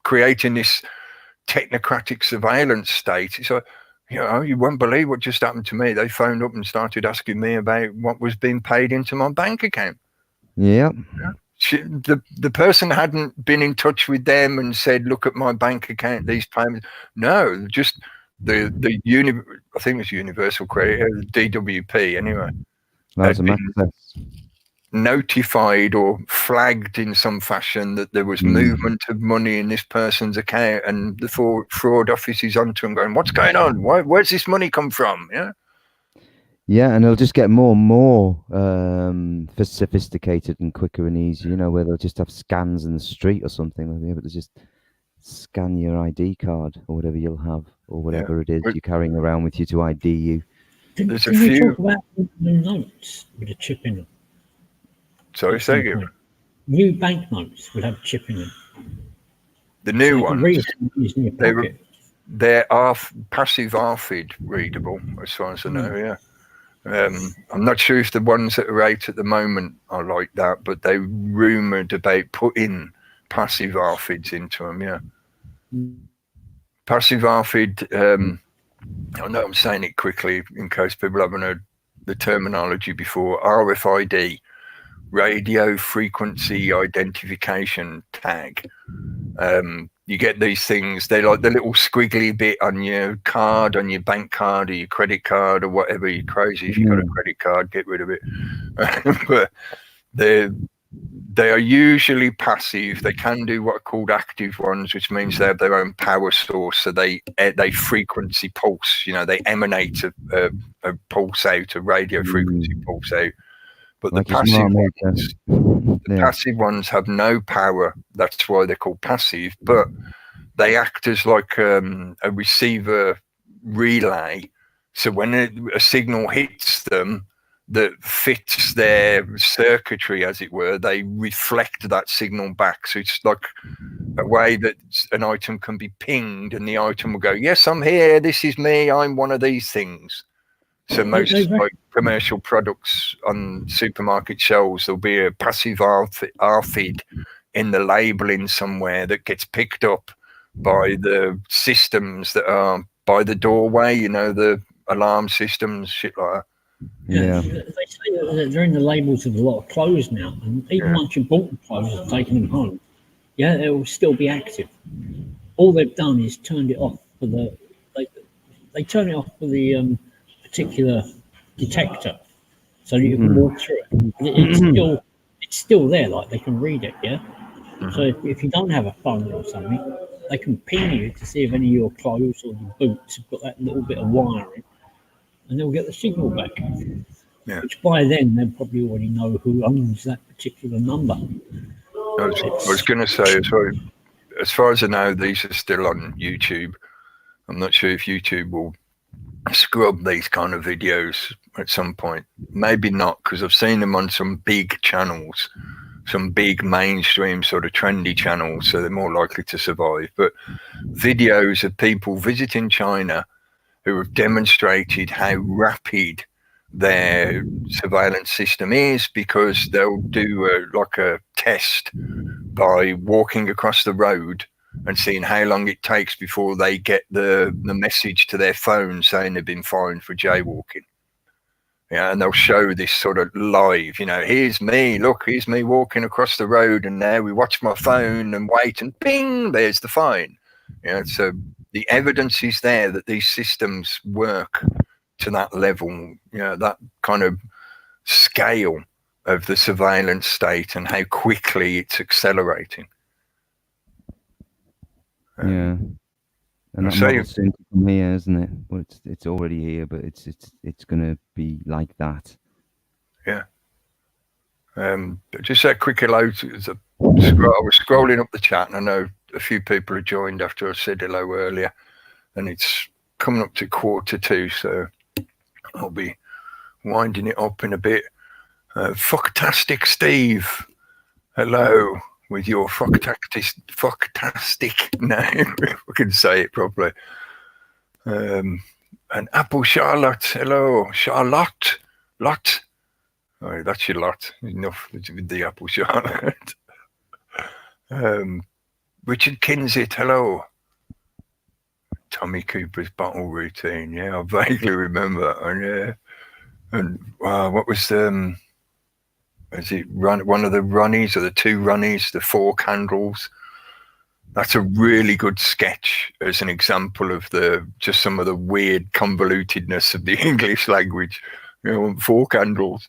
creating this technocratic surveillance state. It's like, you won't believe what just happened to me. They phoned up and started asking me about what was being paid into my bank account. Yeah. The person hadn't been in touch with them and said, look at my bank account, these payments. No, just I think it was Universal Credit, DWP anyway. That was notified or flagged in some fashion that there was movement of money in this person's account, and the fraud office is onto them going, what's going on? Where's this money come from? Yeah, and it'll just get more and more sophisticated and quicker and easier, you know, where they'll just have scans in the street or something. They'll be able to just scan your ID card or whatever you'll have, or whatever it is But you're carrying around with you to ID you. there's a Can you few. talk about the notes with a chip in them? Sorry, At some say again. point? New banknotes would have a chip in them. The So new you can read ones, it in your they pocket. they're passive ARFID readable, as far as I know. Yeah. I'm not sure if the ones that are out at the moment are like that, but they rumoured about putting passive ARFIDs into them. Yeah. Passive ARFID. I know I'm saying it quickly in case people haven't heard the terminology before. RFID, radio frequency identification tag. You get these things, they're like the little squiggly bit on your card, on your bank card or your credit card or whatever. You're crazy if you've got a credit card, get rid of it. But they are usually passive. They can do what are called active ones, which means they have their own power source. So they frequency pulse, you know, they emanate a pulse out, a radio frequency pulse out. But Like the passive ones, yeah. passive ones have no power. That's why they're called passive. But they act as like a receiver relay. So when a signal hits them that fits their circuitry, as it were, they reflect that signal back. So it's like a way that an item can be pinged, and the item will go, "Yes, I'm here. This is me. I'm one of these things." So most like commercial products on supermarket shelves, there'll be a passive ARFID in the labeling somewhere that gets picked up by the systems that are by the doorway, you know, the alarm systems, shit like that. Yeah. They say that they're in the labels of a lot of clothes now, and even once you bought the clothes and taken them home, yeah, they will still be active. All they've done is turned it off for the they turn it off for the particular detector, so that you can walk through it. It's still there, like they can read it, yeah. So if you don't have a phone or something, they can ping you to see if any of your clothes or your boots have got that little bit of wiring, and they'll get the signal back. Yeah. Which by then they'll probably already know who owns that particular number. I was going to say, as far as I know, these are still on YouTube. I'm not sure if YouTube will scrub these kind of videos at some point. Maybe not, because I've seen them on some big channels, some big mainstream sort of trendy channels, so they're more likely to survive. But videos of people visiting China who have demonstrated how rapid their surveillance system is, because they'll do like a test by walking across the road and seeing how long it takes before they get the message to their phone saying they've been fined for jaywalking. Yeah, and they'll show this sort of live, you know, here's me, look, here's me walking across the road, and now we watch my phone and wait, and ping, there's the fine. Yeah, so the evidence is there that these systems work to that level, you know, that kind of scale of the surveillance state and how quickly it's accelerating. Yeah. And that model's soon to come here, isn't it? Well, it's already here, but it's going to be like that. Yeah. Just a quick hello. I was scrolling up the chat, and I know a few people have joined after I said hello earlier, and it's coming up to 1:45, so I'll be winding it up in a bit. Fucktastic Steve, hello, with your fucktastic name, if I can say it properly. And Apple Charlotte, hello, Charlotte, Lot. Oh, that's your lot. Enough with the Apple Charlotte. Richard Kinsit, hello. Tommy Cooper's bottle routine. Yeah, I vaguely remember that one. Yeah. And wow, what was is it one of the Ronnies or the two Ronnies, the 4 candles? That's a really good sketch as an example of just some of the weird convolutedness of the English language. You know, 4 candles.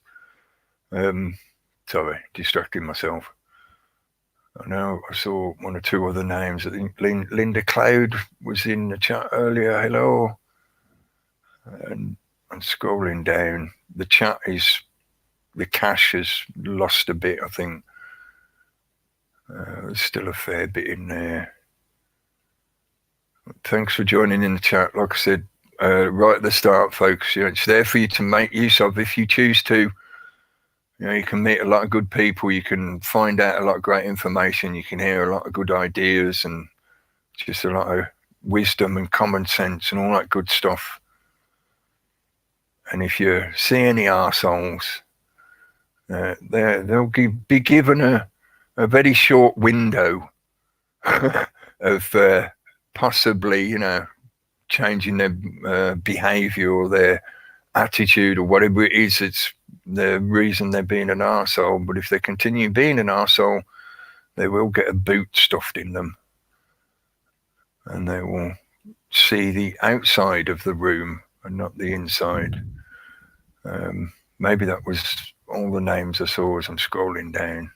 Sorry, distracting myself. I know I saw 1 or 2 other names. I think Linda Cloud was in the chat earlier. Hello. And I'm scrolling down. The chat is, the cache has lost a bit, I think. There's still a fair bit in there. Thanks for joining in the chat. Like I said right at the start, folks, you know, it's there for you to make use of if you choose to. You know, you can meet a lot of good people. You can find out a lot of great information. You can hear a lot of good ideas and just a lot of wisdom and common sense and all that good stuff. And if you see any arseholes, they'll be given a very short window of possibly, you know, changing their behavior or their attitude or whatever it is. It's the reason they're being an arsehole. But if they continue being an arsehole, they will get a boot stuffed in them, and they will see the outside of the room and not the inside. Maybe that was all the names I saw as I'm scrolling down.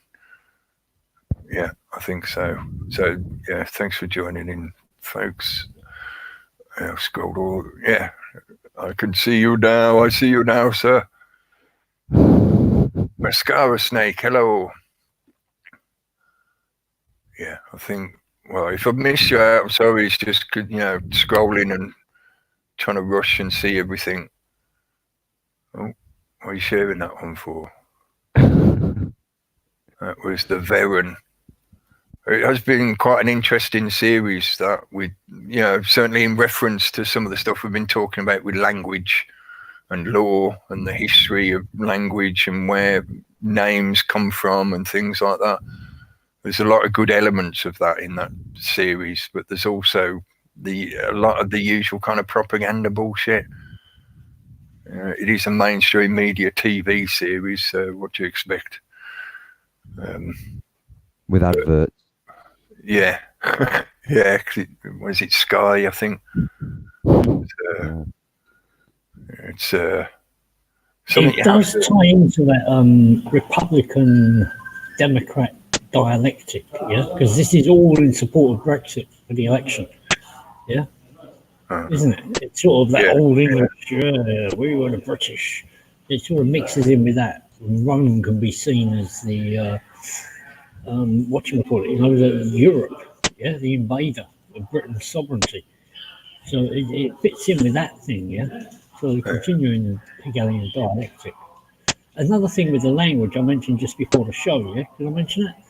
Yeah, I think so. So yeah, thanks for joining in, folks. I've scrolled all. Yeah, I can see you now. I see you now, sir. Mascara Snake, hello. Yeah, I think. Well, if I missed you out, I'm sorry. It's just, you know, scrolling and trying to rush and see everything. Oh, what are you sharing that one for? That was the Veron. It has been quite an interesting series that we, you know, certainly in reference to some of the stuff we've been talking about with language and law and the history of language and where names come from and things like that. There's a lot of good elements of that in that series, but there's also a lot of the usual kind of propaganda bullshit. It is a mainstream media TV series, so what do you expect? With adverts. Yeah. Yeah, was it Sky, I think? It's something it does tie into that Republican Democrat dialectic, yeah, because this is all in support of Brexit for the election, yeah, isn't it? It's sort of that old English, we were the British. It sort of mixes in with that. Rome can be seen as the what you call it, you know, the Europe, yeah, the invader of Britain's sovereignty. So it fits in with that thing, yeah. So continuing the Hegelian dialectic. Another thing with the language I mentioned just before the show, yeah, did I mention that?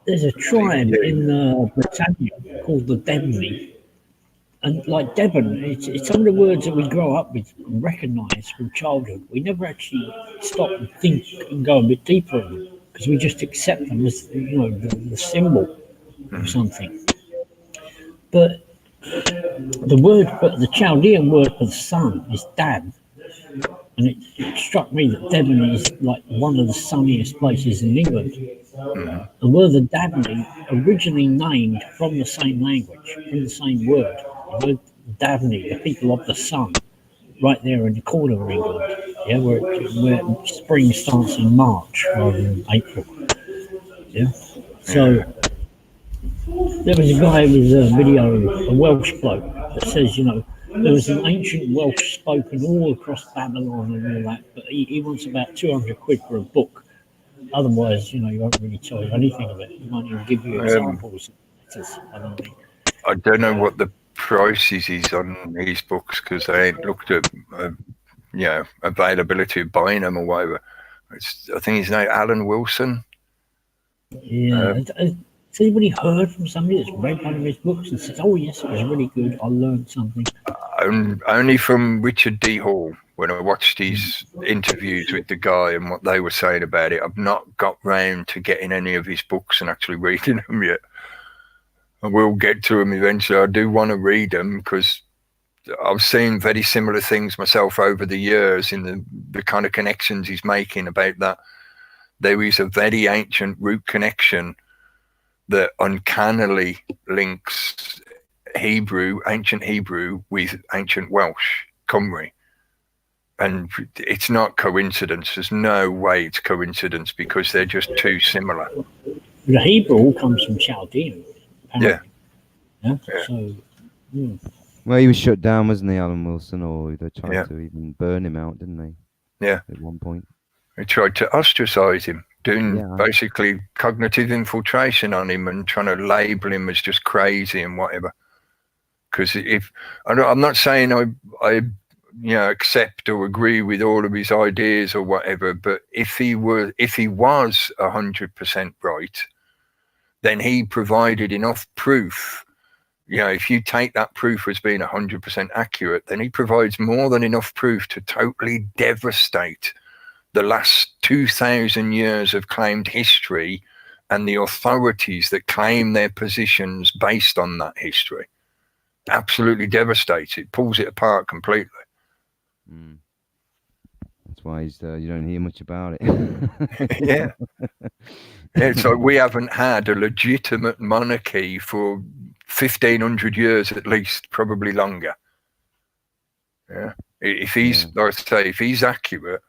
There's a tribe in Britannia called the Demni, and like Devon, it's some of the words that we grow up with and recognise from childhood. We never actually stop and think and go a bit deeper in them because we just accept them as, you know, the symbol of something. But the Chaldean word for the sun is Dab. And it struck me that Devon is like one of the sunniest places in England. And were the Dabney originally named from the same language, from the same word. You know, Dabney, the people of the sun, right there in the corner of England, yeah, where spring starts in March rather than April. Yeah. So there was a guy with a video, a Welsh bloke, that says, you know, there was an ancient Welsh spoken all across Babylon and all that, but he wants about 200 quid for a book. Otherwise, you know, he won't really tell you anything of it. He won't even give you examples. I don't know what the prices is on these books because I ain't looked at, you know, availability of buying them or whatever. I think his name Alan Wilson. Yeah. Has anybody heard from somebody that's read one of his books and said, oh, yes, it was really good, I learned something? Only from Richard D. Hall, when I watched his interviews with the guy and what they were saying about it. I've not got round to getting any of his books and actually reading them yet. I will get to them eventually. I do want to read them because I've seen very similar things myself over the years in the kind of connections he's making about that. There is a very ancient root connection that uncannily links ancient Hebrew with ancient Welsh, Cymru. And it's not coincidence. There's no way it's coincidence because they're just too similar. The Hebrew all comes from Chaldean. Yeah. Yeah. So, Well, he was shut down, wasn't he, Alan Wilson? Or they tried Yeah. to even burn him out, didn't they? Yeah. At one point. They tried to ostracize him, doing Yeah. basically cognitive infiltration on him and trying to label him as just crazy and whatever. Because if I'm not saying I accept or agree with all of his ideas or whatever, but if he was 100% right, then he provided enough proof. If you take that proof as being 100% accurate, then he provides more than enough proof to totally devastate the last 2,000 years of claimed history and the authorities that claim their positions based on that history. Absolutely devastates it, pulls it apart completely. Mm. That's why you don't hear much about it. Yeah. It's like we haven't had a legitimate monarchy for 1,500 years at least, probably longer. Yeah. If he's, like I say, if he's accurate,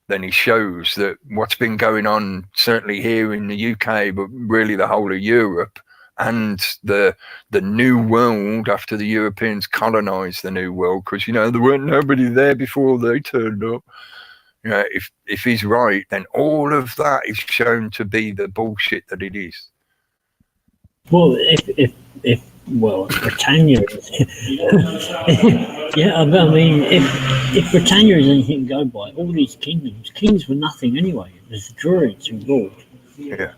then he shows that what's been going on, certainly here in the UK, but really the whole of Europe and the New World after the Europeans colonized the New World, because, there weren't nobody there before they turned up. If he's right, then all of that is shown to be the bullshit that it is. Well, if Britannia is, yeah, I mean, if Britannia is anything to go by, all these kings were nothing anyway. It was the Druids who ruled. Yeah.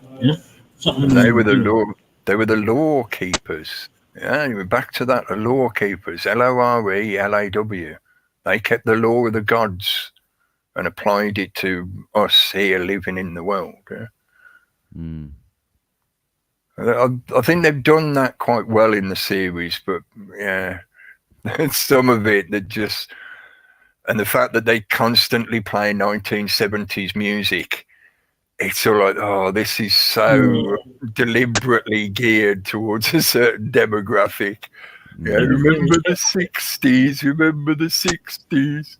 So, They were the law. They were the law keepers. Yeah, we're back to that. The law keepers, LORELAW. They kept the law of the gods and applied it to us here living in the world. Yeah. Mm. I think they've done that quite well in the series, but yeah, some of it that just, and the fact that they constantly play 1970s music, it's all like, oh, this is so deliberately geared towards a certain demographic. Yeah, remember the 60s, remember the 60s.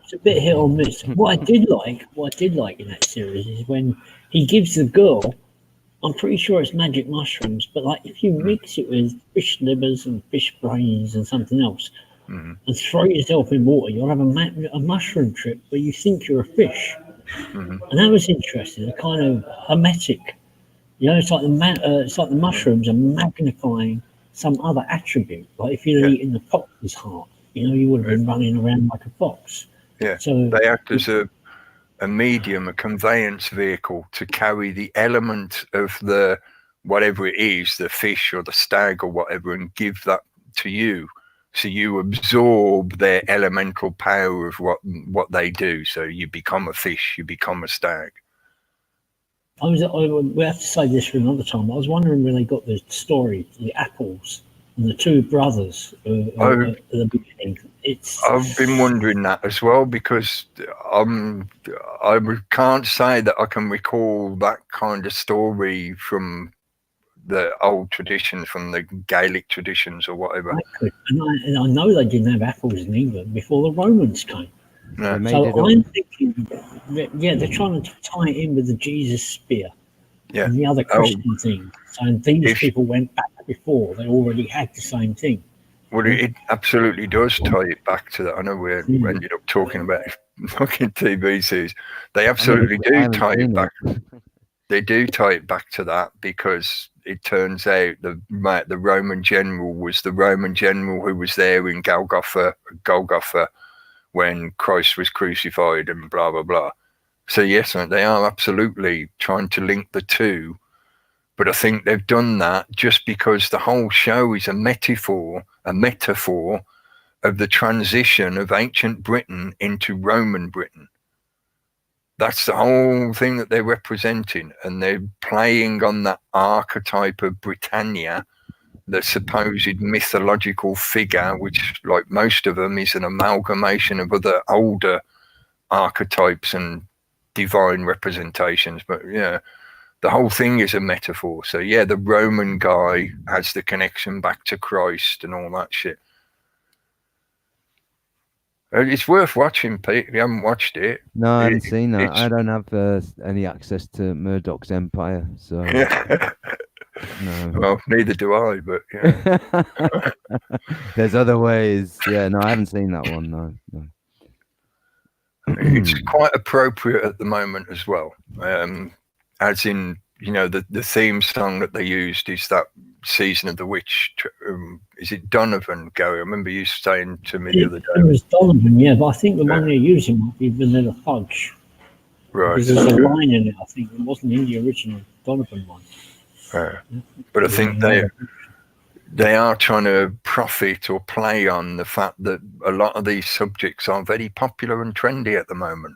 It's a bit hit or miss. What I did like in that series is when he gives the girl, I'm pretty sure it's magic mushrooms, but like if you mix it with fish livers and fish brains and something else, and throw yourself in water, you'll have a mushroom trip where you think you're a fish. And that was interesting. A kind of hermetic, it's like the mushrooms are magnifying some other attribute. Like if you'd eaten the fox's heart, you would have been running around like a fox. Yeah. So they act as a medium, a conveyance vehicle to carry the element of the whatever it is, the fish or the stag or whatever, and give that to you. So you absorb their elemental power of what they do. So you become a fish, you become a stag. we have to say this for another time. I was wondering where they got the story, the apples and the two brothers at the beginning. I've been wondering that as well, because I can't say that I can recall that kind of story from the old traditions, from the Gaelic traditions or whatever. And I know they didn't have apples in England before the Romans came. No. So I'm thinking, they're trying to tie it in with the Jesus spear and the other Christian thing. So these people went back before; they already had the same thing. Well, it absolutely does tie it back to that. I know we ended up talking about fucking TV series. They absolutely do tie it back. They do tie it back to that, because it turns out the Roman general was the Roman general who was there in Golgotha when Christ was crucified and blah, blah, blah. So yes, they are absolutely trying to link the two. But I think they've done that just because the whole show is a metaphor of the transition of ancient Britain into Roman Britain. That's the whole thing that they're representing. And they're playing on that archetype of Britannia, the supposed mythological figure, which, like most of them, is an amalgamation of other older archetypes and divine representations. But yeah, the whole thing is a metaphor. So yeah, the Roman guy has the connection back to Christ and all that shit. It's worth watching, Pete. If you haven't watched it. No, I haven't seen that. I don't have any access to Murdoch's empire, so No. Well, neither do I, but yeah. There's other ways. Yeah, no, I haven't seen that one. No, no. It's quite appropriate at the moment as well. As in, you know, the theme song that they used is that Season of the Witch. Is it Donovan, Gary? I remember you saying to me the other day. It was Donovan, yeah, but I think the one they're using might be Vanilla Fudge. Right. Because there's a line in it, I think, that wasn't in the original Donovan one. But I think they are trying to profit or play on the fact that a lot of these subjects are very popular and trendy at the moment.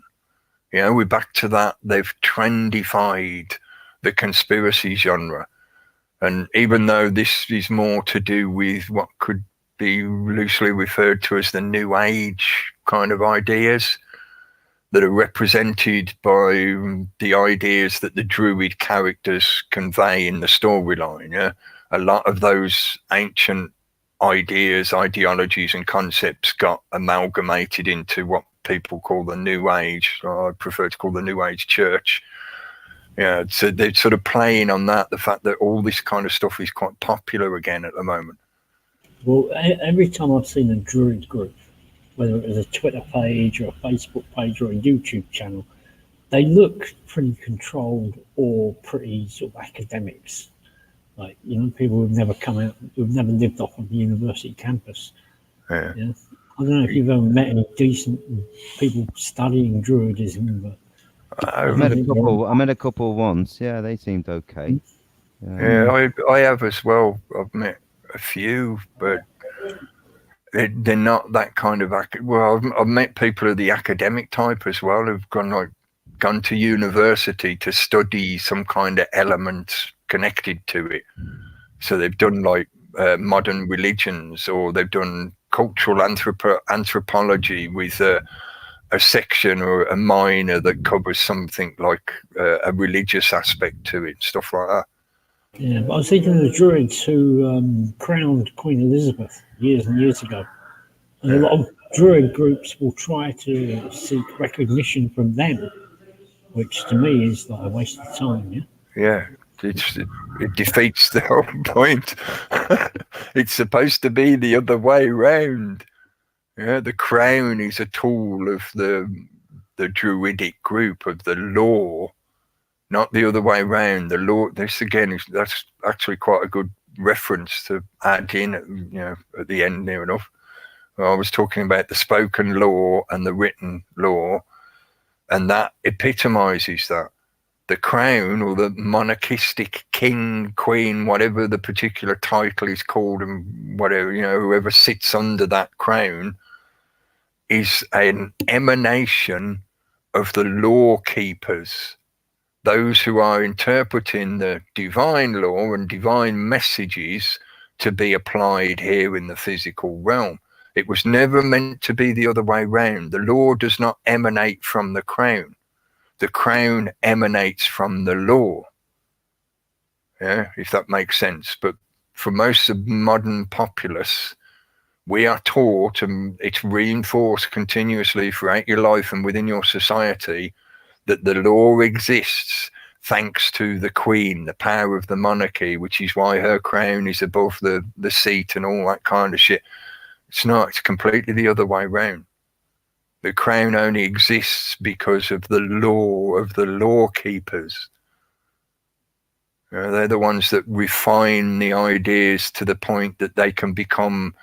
You know, we're back to that. They've trendified the conspiracy genre. And even though this is more to do with what could be loosely referred to as the New Age kind of ideas that are represented by the ideas that the Druid characters convey in the storyline, yeah? A lot of those ancient ideas, ideologies and concepts got amalgamated into what people call the New Age, or I prefer to call the New Age Church. Yeah, so they're sort of playing on that, the fact that all this kind of stuff is quite popular again at the moment. Well, every time I've seen a Druid group, whether it was a Twitter page or a Facebook page or a YouTube channel, they look pretty controlled or pretty sort of academics. Like, you know, people who've never come out, who've never lived off of the university campus. Yeah. Yeah. I don't know if you've ever met any decent people studying Druidism, but I met a couple once. Yeah, they seemed okay. Yeah, I have as well. I've met a few, but they're not that kind of. Well, I've met people of the academic type as well who've gone to university to study some kind of element connected to it. So they've done like modern religions, or they've done cultural anthropology with a section or a minor that covers something like a religious aspect to it, stuff like that. Yeah, but I was thinking of the Druids who crowned Queen Elizabeth years and years ago. And a lot of Druid groups will try to seek recognition from them, which to me is like a waste of time, yeah? Yeah, it defeats the whole point. It's supposed to be the other way round. Yeah, the crown is a tool of the Druidic group, of the law, not the other way around. The law. This again that's actually quite a good reference to add in, you know, at the end near enough. I was talking about the spoken law and the written law, and that epitomizes that. The crown, or the monarchistic king, queen, whatever the particular title is called, and whatever, you know, whoever sits under that crown, is an emanation of the law keepers, those who are interpreting the divine law and divine messages to be applied here in the physical realm. It was never meant to be the other way round. The law does not emanate from the crown. The crown emanates from the law. Yeah, if that makes sense. But for most of modern populace, we are taught, and it's reinforced continuously throughout your life and within your society, that the law exists thanks to the queen, the power of the monarchy, which is why her crown is above the seat and all that kind of shit. It's not. It's completely the other way around. The crown only exists because of the law of the law keepers. They're the ones that refine the ideas to the point that they can become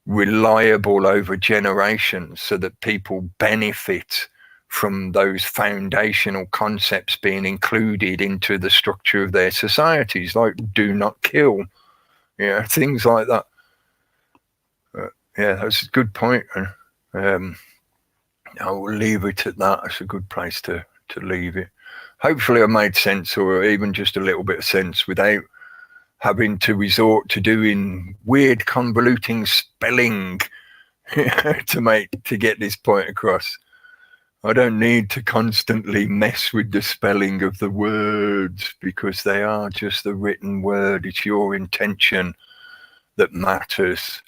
reliable over generations, so that people benefit from those foundational concepts being included into the structure of their societies, like do not kill, things like that. Yeah, that's a good point. I will leave it at that. That's a good place to leave it. Hopefully I made sense, or even just a little bit of sense, without having to resort to doing weird convoluting spelling to get this point across. I don't need to constantly mess with the spelling of the words, because they are just the written word. It's your intention that matters.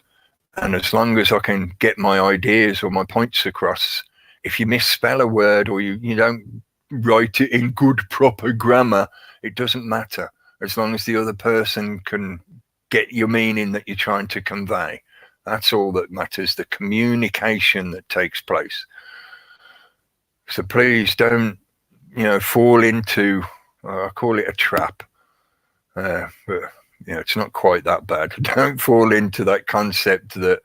And as long as I can get my ideas or my points across, if you misspell a word, or you don't write it in good proper grammar, it doesn't matter. as long as the other person can get your meaning that you're trying to convey. That's all that matters, the communication that takes place. So please don't, fall into, I call it a trap, but it's not quite that bad. Don't fall into that concept that,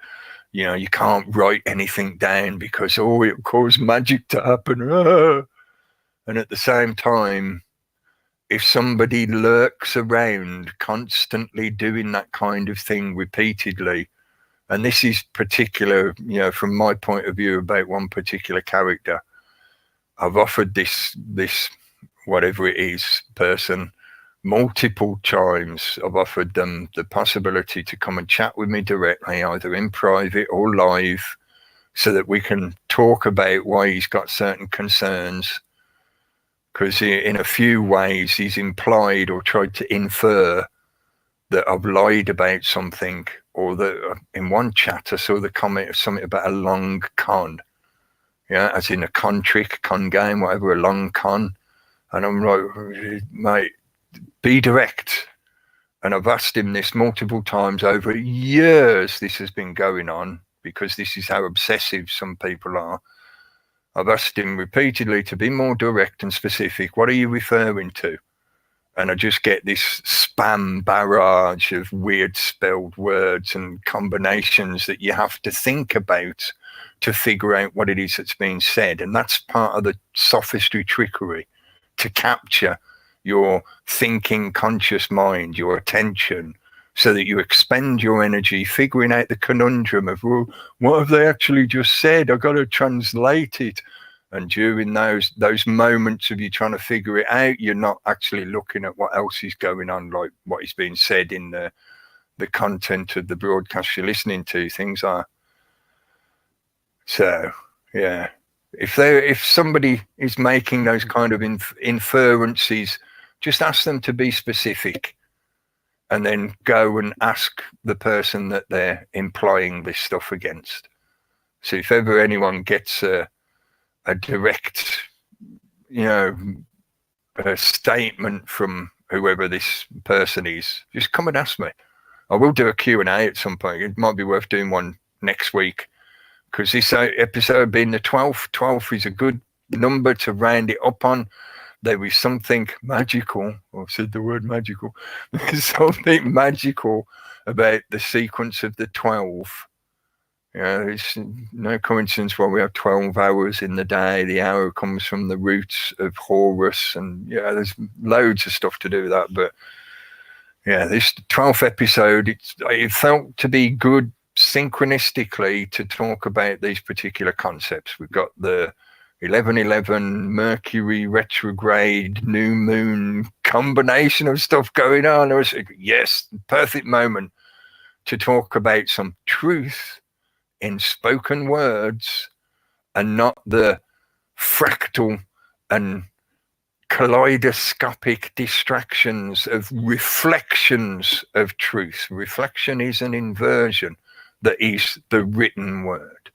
you can't write anything down because, it will cause magic to happen. And at the same time, if somebody lurks around constantly doing that kind of thing repeatedly, and this is particular, from my point of view about one particular character, I've offered this whatever it is person multiple times. I've offered them the possibility to come and chat with me directly, either in private or live, so that we can talk about why he's got certain concerns. Because in a few ways he's implied or tried to infer that I've lied about something, or that in one chat I saw the comment of something about a long con, as in a con trick, con game, whatever, a long con. And I'm like, mate, be direct. And I've asked him this multiple times over years. This has been going on because this is how obsessive some people are. I've asked him repeatedly to be more direct and specific. What are you referring to? And I just get this spam barrage of weird spelled words and combinations that you have to think about to figure out what it is that's being said. And that's part of the sophistry trickery, to capture your thinking conscious mind, your attention, so that you expend your energy figuring out the conundrum of, well, what have they actually just said? I've got to translate it. And during those moments of you trying to figure it out, you're not actually looking at what else is going on, like what is being said in the content of the broadcast you're listening to. Things are. So, yeah. If somebody is making those kind of inferences, just ask them to be specific, and then go and ask the person that they're implying this stuff against. So if ever anyone gets a direct, a statement from whoever this person is, just come and ask me. I will do a Q&A at some point. It might be worth doing one next week, because this episode being the 12th is a good number to round it up on. There is something magical, I said the word magical, there's something magical about the sequence of the 12. It's no coincidence why we have 12 hours in the day. The hour comes from the roots of Horus, and there's loads of stuff to do with that. But this 12th episode, it felt to be good synchronistically to talk about these particular concepts. We've got the 11/11 Mercury retrograde new moon combination of stuff going on. I was like, yes, perfect moment to talk about some truth in spoken words, and not the fractal and kaleidoscopic distractions of reflections of truth. Reflection is an inversion that is the written word.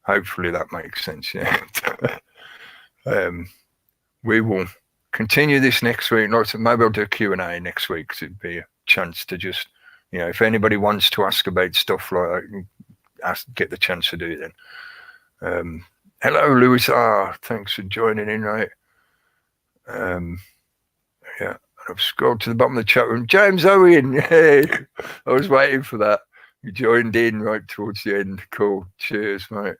Hopefully that makes sense. We will continue this next week. Maybe I'll do a Q&A next week, because it'd be a chance to just, if anybody wants to ask about stuff like that, get the chance to do it then. Hello, Louis R. Thanks for joining in, right? I've scrolled to the bottom of the chat room. James Owen, hey, I was waiting for that. You joined in right towards the end. Cool. Cheers, mate.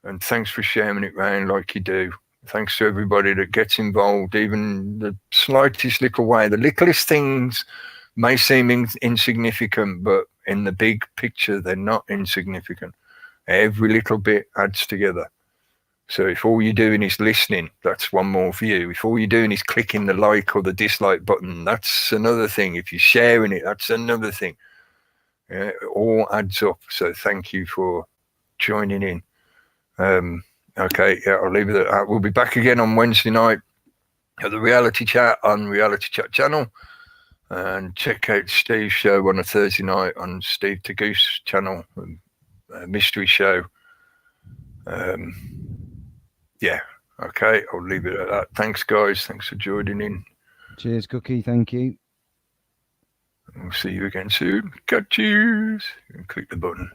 And thanks for sharing it round like you do. Thanks to everybody that gets involved, even the slightest little way. The littlest things may seem insignificant, but in the big picture, they're not insignificant. Every little bit adds together. So if all you're doing is listening, that's one more view. If all you're doing is clicking the like or the dislike button, that's another thing. If you're sharing it, that's another thing. It all adds up. So thank you for joining in. Okay, I'll leave it at that. We'll be back again on Wednesday night at the Reality Chat on Reality Chat channel. And check out Steve's show on a Thursday night on Steve to Goose channel, mystery show. Okay, I'll leave it at that. Thanks, guys. Thanks for joining in. Cheers, Cookie. Thank you. We'll see you again soon. Cut, cheers. And click the button.